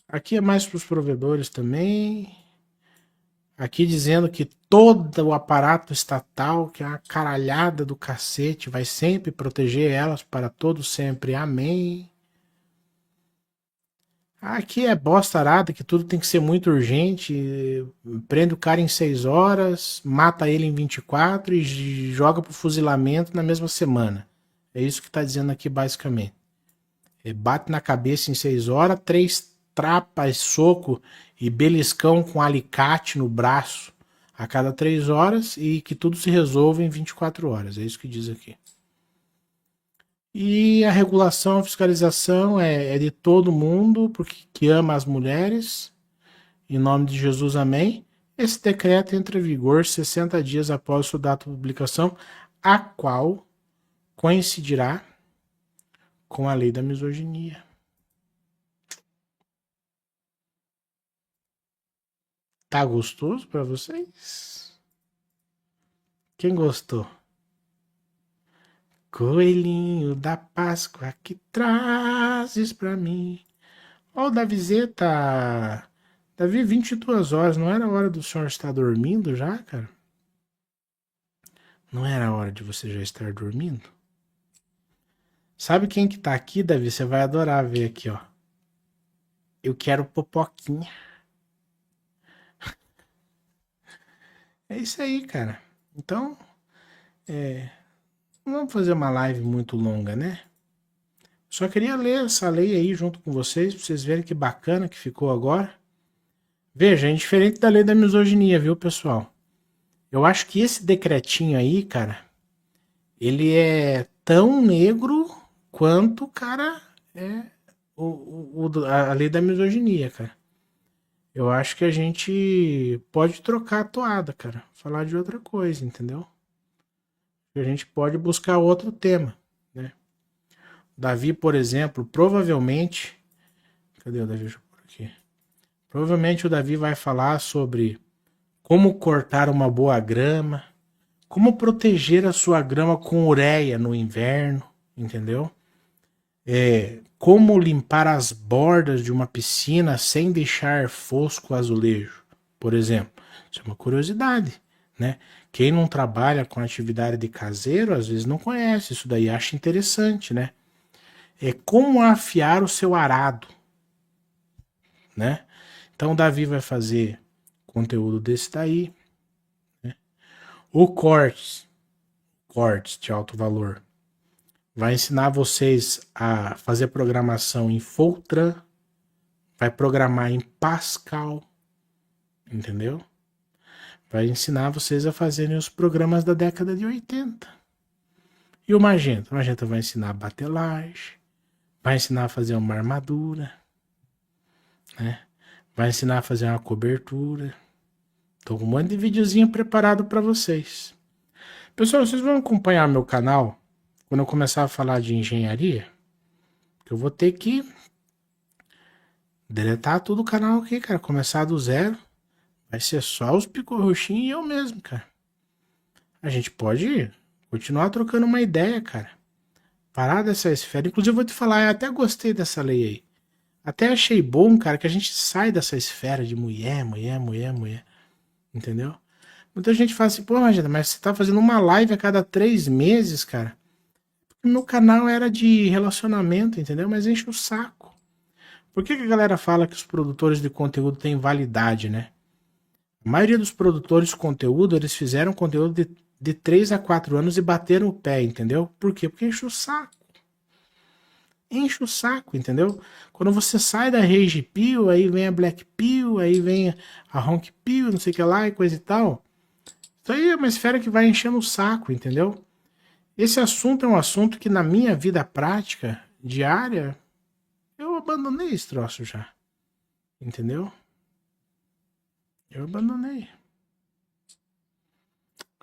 Aqui é mais para os provedores também. Aqui dizendo que todo o aparato estatal, que é uma caralhada do cacete, vai sempre proteger elas para todo sempre. Amém. Aqui é bosta arada, que tudo tem que ser muito urgente. Prende o cara em 6 horas, mata ele em 24 e joga pro fuzilamento na mesma semana. É isso que tá dizendo aqui basicamente. Bate na cabeça em 6 horas, 3 trapas, soco e beliscão com alicate no braço a cada 3 horas e que tudo se resolva em 24 horas. É isso que diz aqui. E a regulação, a fiscalização é de todo mundo, porque que ama as mulheres. Em nome de Jesus, amém. Esse decreto entra em vigor 60 dias após sua data de publicação, a qual coincidirá com a lei da misoginia. Tá gostoso para vocês? Quem gostou? Coelhinho da Páscoa que trazes pra mim. Ó, o Davizeta. Davi, 22 horas, não era hora do senhor estar dormindo já, cara? Não era hora de você já estar dormindo? Sabe quem que tá aqui, Davi? Você vai adorar ver aqui, ó. Eu quero popoquinha. É isso aí, cara. Então, não vamos fazer uma live muito longa, né? Só queria ler essa lei aí junto com vocês, pra vocês verem que bacana que ficou agora. Veja, é diferente da lei da misoginia, viu, pessoal? Eu acho que esse decretinho aí, cara, ele é tão negro quanto, cara, é a lei da misoginia, cara. Eu acho que a gente pode trocar a toada, cara. Falar de outra coisa, entendeu? A gente pode buscar outro tema, né? Davi, por exemplo, provavelmente. Cadê o Davi? Deixa eu pôr aqui. Provavelmente o Davi vai falar sobre como cortar uma boa grama, como proteger a sua grama com ureia no inverno, entendeu? Como limpar as bordas de uma piscina sem deixar fosco o azulejo, por exemplo. Isso é uma curiosidade, né? Quem não trabalha com atividade de caseiro, às vezes não conhece isso daí, acha interessante, né? É como afiar o seu arado, né? Então, o Davi vai fazer conteúdo desse daí, né? O cortes de alto valor, vai ensinar vocês a fazer programação em Fortran, vai programar em Pascal, entendeu? Vai ensinar vocês a fazerem os programas da década de 80. E o Magenta? O Magenta vai ensinar a batelagem, vai ensinar a fazer uma armadura, né? Vai ensinar a fazer uma cobertura. Tô com um monte de videozinho preparado para vocês. Pessoal, vocês vão acompanhar meu canal quando eu começar a falar de engenharia, que eu vou ter que deletar todo o canal aqui, cara. Começar do zero. Vai ser só os picorroxinhos e eu mesmo, cara. A gente pode continuar trocando uma ideia, cara. Parar dessa esfera. Inclusive, eu vou te falar, eu até gostei dessa lei aí. Até achei bom, cara, que a gente sai dessa esfera de mulher, mulher, mulher, mulher. Entendeu? Muita gente fala assim, pô, Magenta, mas você tá fazendo uma live a cada 3 meses, cara. Meu canal era de relacionamento, entendeu? Mas enche o saco. Por que a galera fala que os produtores de conteúdo têm validade, né? A maioria dos produtores de conteúdo, eles fizeram conteúdo de 3 a 4 anos e bateram o pé, entendeu? Por quê? Porque enche o saco. Enche o saco, entendeu? Quando você sai da Rage Pill, aí vem a Black Pill, aí vem a Honk Pill, não sei o que lá e coisa e tal. Isso aí é uma esfera que vai enchendo o saco, entendeu? Esse assunto é um assunto que na minha vida prática, diária, eu abandonei esse troço já. Entendeu? Eu abandonei.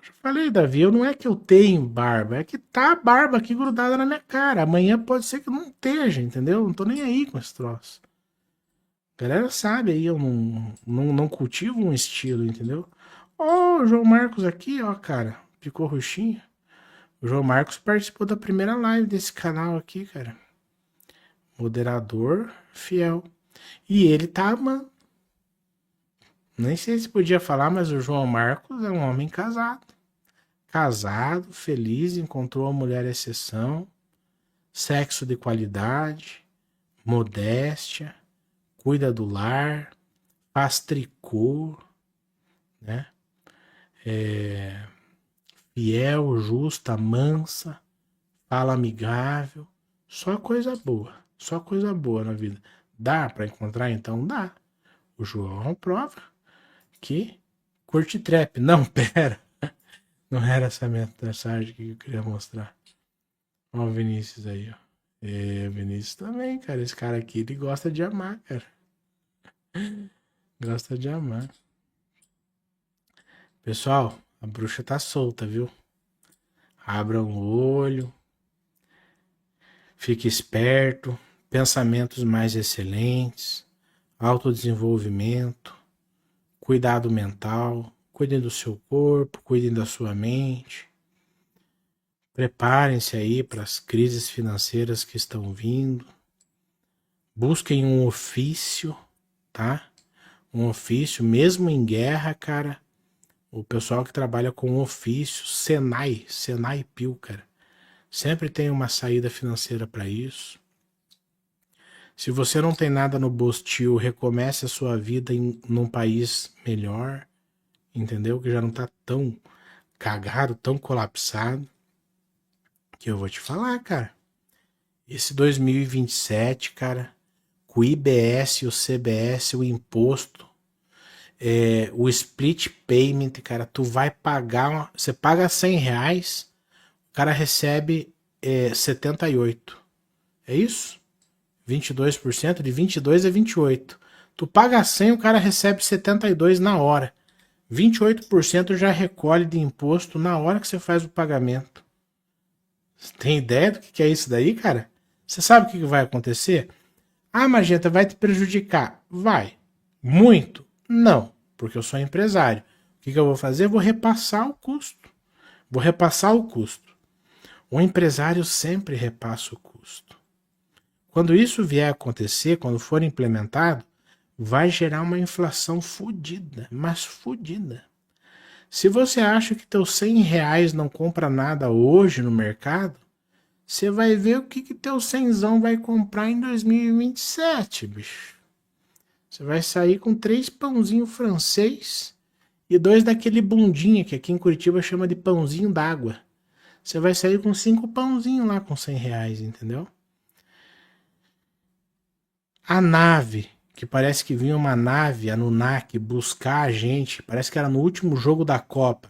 Já falei, Davi, eu não é que eu tenho barba, é que tá a barba aqui grudada na minha cara. Amanhã pode ser que não esteja, entendeu? Não tô nem aí com esse troço. A galera sabe aí, eu não cultivo um estilo, entendeu? Ó, o João Marcos aqui, ó, cara, ficou roxinho. O João Marcos participou da primeira live desse canal aqui, cara. Moderador fiel. E ele tá, mano. Nem sei se podia falar, mas o João Marcos é um homem casado. Casado, feliz, encontrou uma mulher exceção, sexo de qualidade, modéstia, cuida do lar, faz tricô, né? Fiel, justa, mansa, fala amigável, só coisa boa na vida. Dá para encontrar? Então dá. O João prova que curte trap. Não, pera. Não era essa mensagem que eu queria mostrar. Ó o Vinícius aí, ó. É, o Vinícius também, cara. Esse cara aqui, ele gosta de amar, cara. Gosta de amar. Pessoal, a bruxa tá solta, viu? Abram o olho. Fique esperto. Pensamentos mais excelentes. Autodesenvolvimento. Cuidado mental. Cuidem do seu corpo. Cuidem da sua mente. Preparem-se aí para as crises financeiras que estão vindo. Busquem um ofício, tá? Um ofício, mesmo em guerra, cara. O pessoal que trabalha com ofício, Senai Pio, cara. Sempre tem uma saída financeira para isso. Se você não tem nada no bolso, recomece a sua vida num país melhor, entendeu? Que já não tá tão cagado, tão colapsado. Que eu vou te falar, cara. Esse 2027, cara, com o IBS, o CBS, o imposto, o split payment, cara, tu vai pagar, você paga R$100, o cara recebe 78. É isso? 22%, de 22 a 28. Tu paga 100, o cara recebe 72 na hora. 28% já recolhe de imposto na hora que você faz o pagamento. Você tem ideia do que é isso daí, cara? Você sabe o que vai acontecer? Ah, Magenta, vai te prejudicar. Vai. Muito? Não, porque eu sou empresário. O que eu vou fazer? Eu vou repassar o custo. Vou repassar o custo. O empresário sempre repassa o custo. Quando isso vier a acontecer, quando for implementado, vai gerar uma inflação fodida, mas fodida. Se você acha que teus R$100 não compra nada hoje no mercado, você vai ver o que teu 100zão vai comprar em 2027, bicho. Você vai sair com 3 pãozinhos francês e 2 daquele bundinha, que aqui em Curitiba chama de pãozinho d'água. Você vai sair com 5 pãozinhos lá com R$100, entendeu? A nave, que parece que vinha uma nave, a Anunnaki, buscar a gente, parece que era no último jogo da Copa.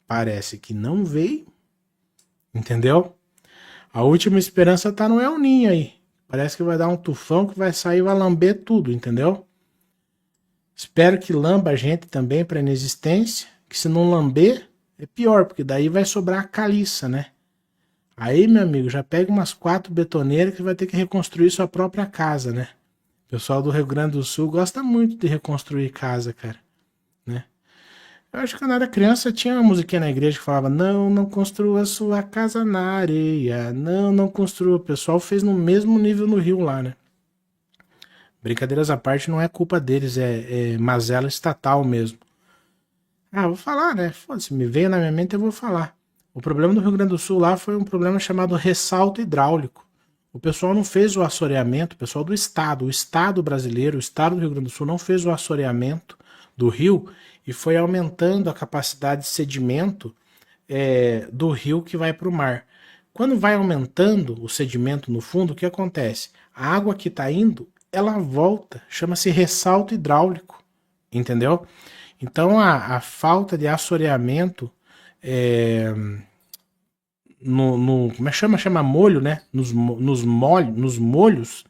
Parece que não veio, entendeu? A última esperança tá no El Ninho aí. Parece que vai dar um tufão que vai sair e vai lamber tudo, entendeu? Espero que lamba a gente também para inexistência, que se não lamber, é pior, porque daí vai sobrar a caliça, né? Aí, meu amigo, já pega umas 4 betoneiras que vai ter que reconstruir sua própria casa, né? O pessoal do Rio Grande do Sul gosta muito de reconstruir casa, cara, né? Eu acho que quando eu era criança tinha uma musiquinha na igreja que falava: não, não construa sua casa na areia, não, não construa. O pessoal fez no mesmo nível no Rio lá, né? Brincadeiras à parte, não é culpa deles, é mazela estatal mesmo. Ah, vou falar, né? Foda-se, me veio na minha mente, eu vou falar. O problema do Rio Grande do Sul lá foi um problema chamado ressalto hidráulico. O pessoal não fez o assoreamento, o pessoal do estado, o estado brasileiro, o estado do Rio Grande do Sul não fez o assoreamento do rio e foi aumentando a capacidade de sedimento do rio que vai para o mar. Quando vai aumentando o sedimento no fundo, o que acontece? A água que está indo, ela volta, chama-se ressalto hidráulico, entendeu? Então a falta de assoreamento como é que chama? Chama molho, né? Nos molhos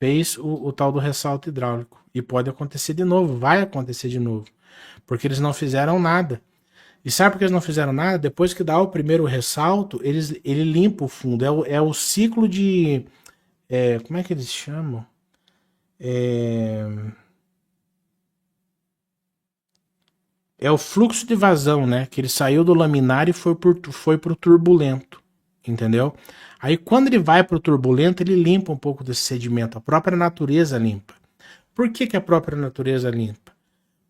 fez o tal do ressalto hidráulico. E pode acontecer de novo, vai acontecer de novo. Porque eles não fizeram nada. E sabe por que eles não fizeram nada? Depois que dá o primeiro ressalto, ele limpa o fundo. É o ciclo de... como é que eles chamam? É o fluxo de vazão, né? Que ele saiu do laminar e foi pro turbulento, entendeu? Aí quando ele vai pro turbulento, ele limpa um pouco desse sedimento. A própria natureza limpa. Por que a própria natureza limpa?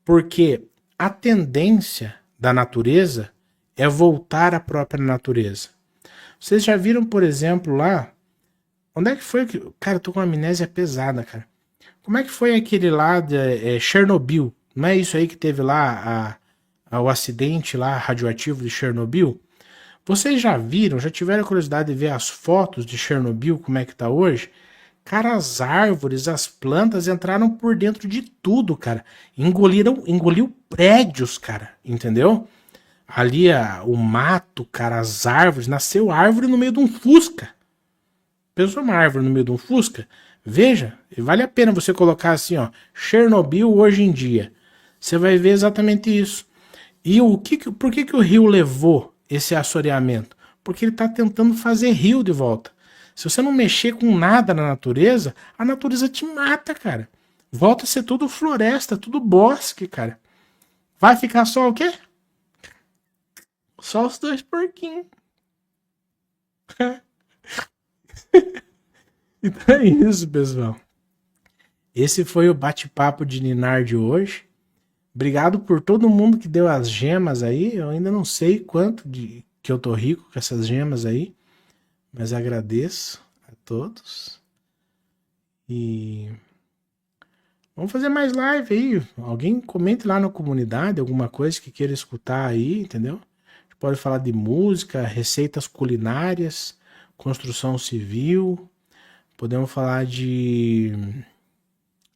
Porque a tendência da natureza é voltar à própria natureza. Vocês já viram, por exemplo, lá... Onde é que foi que... Cara, eu tô com uma amnésia pesada, cara. Como é que foi aquele lá de Chernobyl? Não é isso aí que teve lá o acidente lá radioativo de Chernobyl? Vocês já viram, já tiveram curiosidade de ver as fotos de Chernobyl, como é que tá hoje? Cara, as árvores, as plantas entraram por dentro de tudo, cara. Engoliu prédios, cara, entendeu? Ali o mato, cara, as árvores, nasceu árvore no meio de um fusca. Pensou uma árvore no meio de um fusca? Veja, vale a pena você colocar assim, ó, Chernobyl hoje em dia. Você vai ver exatamente isso. E por que o rio levou esse assoreamento? Porque ele está tentando fazer rio de volta. Se você não mexer com nada na natureza, a natureza te mata, cara. Volta a ser tudo floresta, tudo bosque, cara. Vai ficar só o quê? Só os 2 porquinhos. Então é isso, pessoal. Esse foi o bate-papo de Ninar de hoje. Obrigado por todo mundo que deu as gemas aí. Eu ainda não sei quanto que eu tô rico com essas gemas aí, mas agradeço a todos. E vamos fazer mais live aí. Alguém comente lá na comunidade alguma coisa que queira escutar aí, entendeu? A gente pode falar de música, receitas culinárias, construção civil. Podemos falar de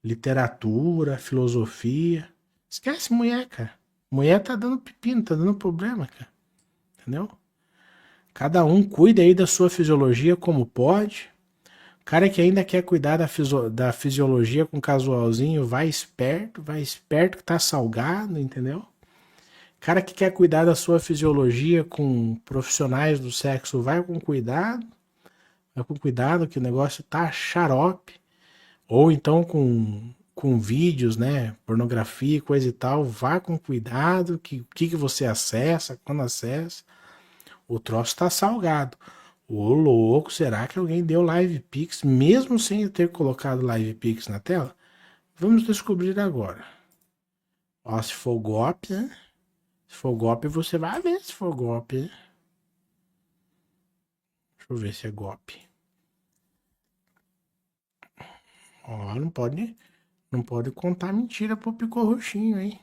literatura, filosofia. Esquece mulher, cara. Mulher tá dando pepino, tá dando problema, cara. Entendeu? Cada um cuida aí da sua fisiologia como pode. O cara que ainda quer cuidar da fisiologia com casualzinho, vai esperto que tá salgado, entendeu? O cara que quer cuidar da sua fisiologia com profissionais do sexo, vai com cuidado que o negócio tá xarope. Ou então com vídeos, né, pornografia, coisa e tal, vá com cuidado, que o que você acessa, quando acessa. O troço tá salgado. Ô louco, será que alguém deu Live Pix, mesmo sem eu ter colocado Live Pix na tela? Vamos descobrir agora. Ó, se for golpe, né? Se for golpe, você vai ver se for golpe, né? Deixa eu ver se é golpe. Ó, não pode contar mentira pro Picô Roxinho, hein?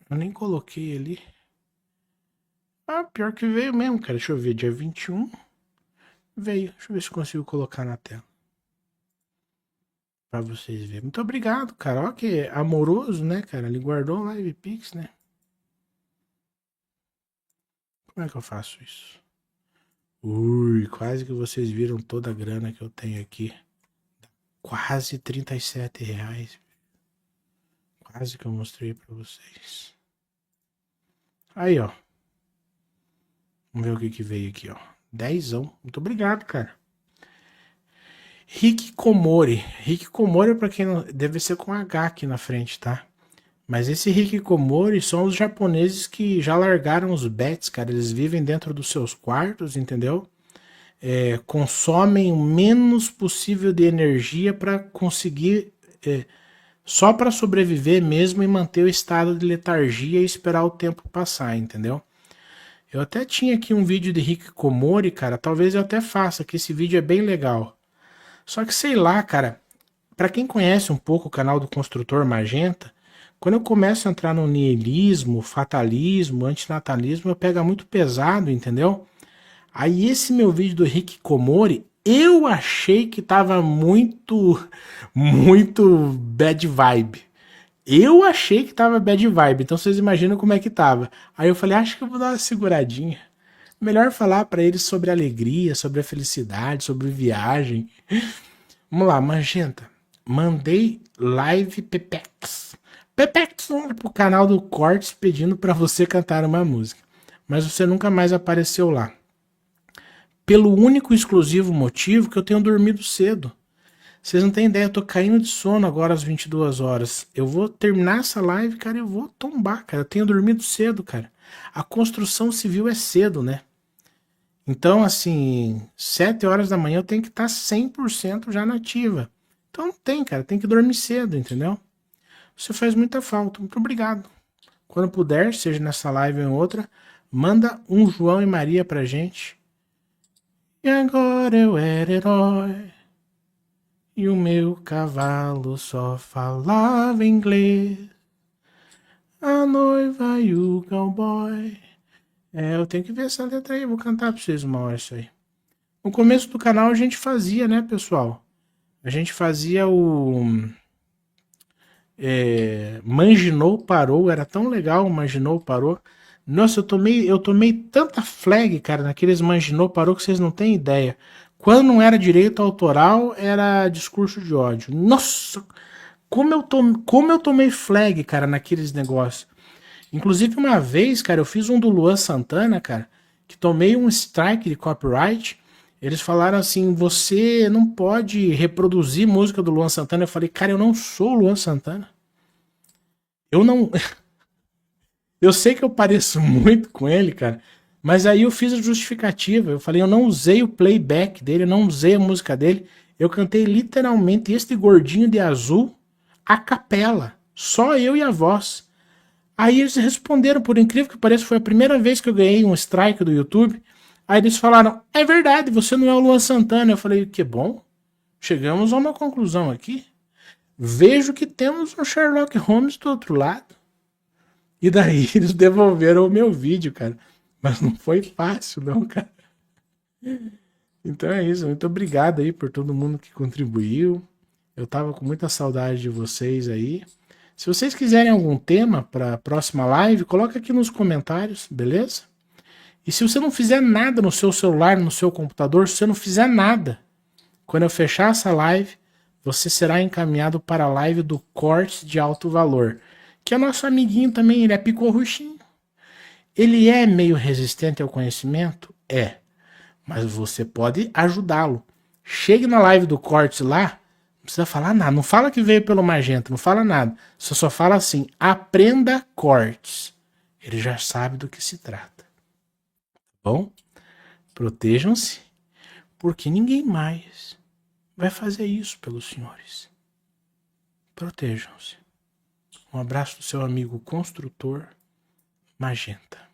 Eu nem coloquei ali. Ah, pior que veio mesmo, cara. Deixa eu ver, dia 21. Veio. Deixa eu ver se consigo colocar na tela. Pra vocês verem. Muito obrigado, cara. Ó que amoroso, né, cara? Ele guardou o Live Pix, né? Como é que eu faço isso? Ui, quase que vocês viram toda a grana que eu tenho aqui. Quase R$ 37. Quase que eu mostrei pra vocês. Aí, ó. Vamos ver o que veio aqui, ó. 10. Muito obrigado, cara. Hikikomori. Hikikomori, pra quem não... Deve ser com H aqui na frente, tá? Mas esse hikikomori são os japoneses que já largaram os bets, cara. Eles vivem dentro dos seus quartos, entendeu? Consomem o menos possível de energia para conseguir... só para sobreviver mesmo e manter o estado de letargia e esperar o tempo passar, entendeu? Eu até tinha aqui um vídeo de hikikomori, cara. Talvez eu até faça, que esse vídeo é bem legal. Só que sei lá, cara. Para quem conhece um pouco o canal do Construtor Magenta, quando eu começo a entrar no niilismo, fatalismo, antinatalismo, eu pego muito pesado, entendeu? Aí esse meu vídeo do Hikikomori, eu achei que tava muito bad vibe. Eu achei que tava bad vibe, então vocês imaginam como é que tava. Aí eu falei, acho que eu vou dar uma seguradinha. Melhor falar para eles sobre alegria, sobre a felicidade, sobre viagem. Vamos lá, Magenta. Mandei live Pepex. Pepex pro canal do Cortes pedindo para você cantar uma música. Mas você nunca mais apareceu lá. Pelo único e exclusivo motivo que eu tenho dormido cedo. Vocês não têm ideia, eu tô caindo de sono agora às 22 horas. Eu vou terminar essa live, cara, e eu vou tombar, cara. Eu tenho dormido cedo, cara. A construção civil é cedo, né? Então, assim, 7 horas da manhã eu tenho que estar 100% já nativa. Então não tem, cara, tem que dormir cedo, entendeu? Você faz muita falta. Muito obrigado. Quando puder, seja nessa live ou em outra, manda um João e Maria pra gente. E agora eu era herói. E o meu cavalo só falava inglês. A noiva e o cowboy. Eu tenho que ver essa letra aí. Vou cantar pra vocês uma hora isso aí. No começo do canal a gente fazia, né, pessoal? A gente fazia o... Manginou Parou. Era tão legal o Manginou Parou. Nossa, eu tomei tanta flag, cara, naqueles Manginou Parou que vocês não têm ideia. Quando não era direito autoral, era discurso de ódio. Nossa, como eu tomei flag, cara, naqueles negócios. Inclusive, uma vez, cara, eu fiz um do Luan Santana, cara, que tomei um strike de copyright. Eles falaram assim, você não pode reproduzir música do Luan Santana. Eu falei, cara, eu não sou o Luan Santana. Eu não... Eu sei que eu pareço muito com ele, cara, mas aí eu fiz a justificativa. Eu falei, eu não usei o playback dele, eu não usei a música dele. Eu cantei literalmente este gordinho de azul a capela, só eu e a voz. Aí eles responderam, por incrível que pareça, foi a primeira vez que eu ganhei um strike do YouTube. Aí eles falaram, é verdade, você não é o Luan Santana. Eu falei, que bom, chegamos a uma conclusão aqui. Vejo que temos um Sherlock Holmes do outro lado. E daí eles devolveram o meu vídeo, cara. Mas não foi fácil, não, cara. Então é isso. Muito obrigado aí por todo mundo que contribuiu. Eu tava com muita saudade de vocês aí. Se vocês quiserem algum tema para a próxima live, coloca aqui nos comentários, beleza? E se você não fizer nada no seu celular, no seu computador, se você não fizer nada, quando eu fechar essa live, você será encaminhado para a live do Corte de Alto Valor, que é nosso amiguinho também, ele é picorruchinho. Ele é meio resistente ao conhecimento? É. Mas você pode ajudá-lo. Chegue na live do Cortes lá, não precisa falar nada. Não fala que veio pelo Magenta, não fala nada. Você só fala assim, aprenda Cortes. Ele já sabe do que se trata. Bom, protejam-se, porque ninguém mais vai fazer isso pelos senhores. Protejam-se. Um abraço do seu amigo construtor Magenta.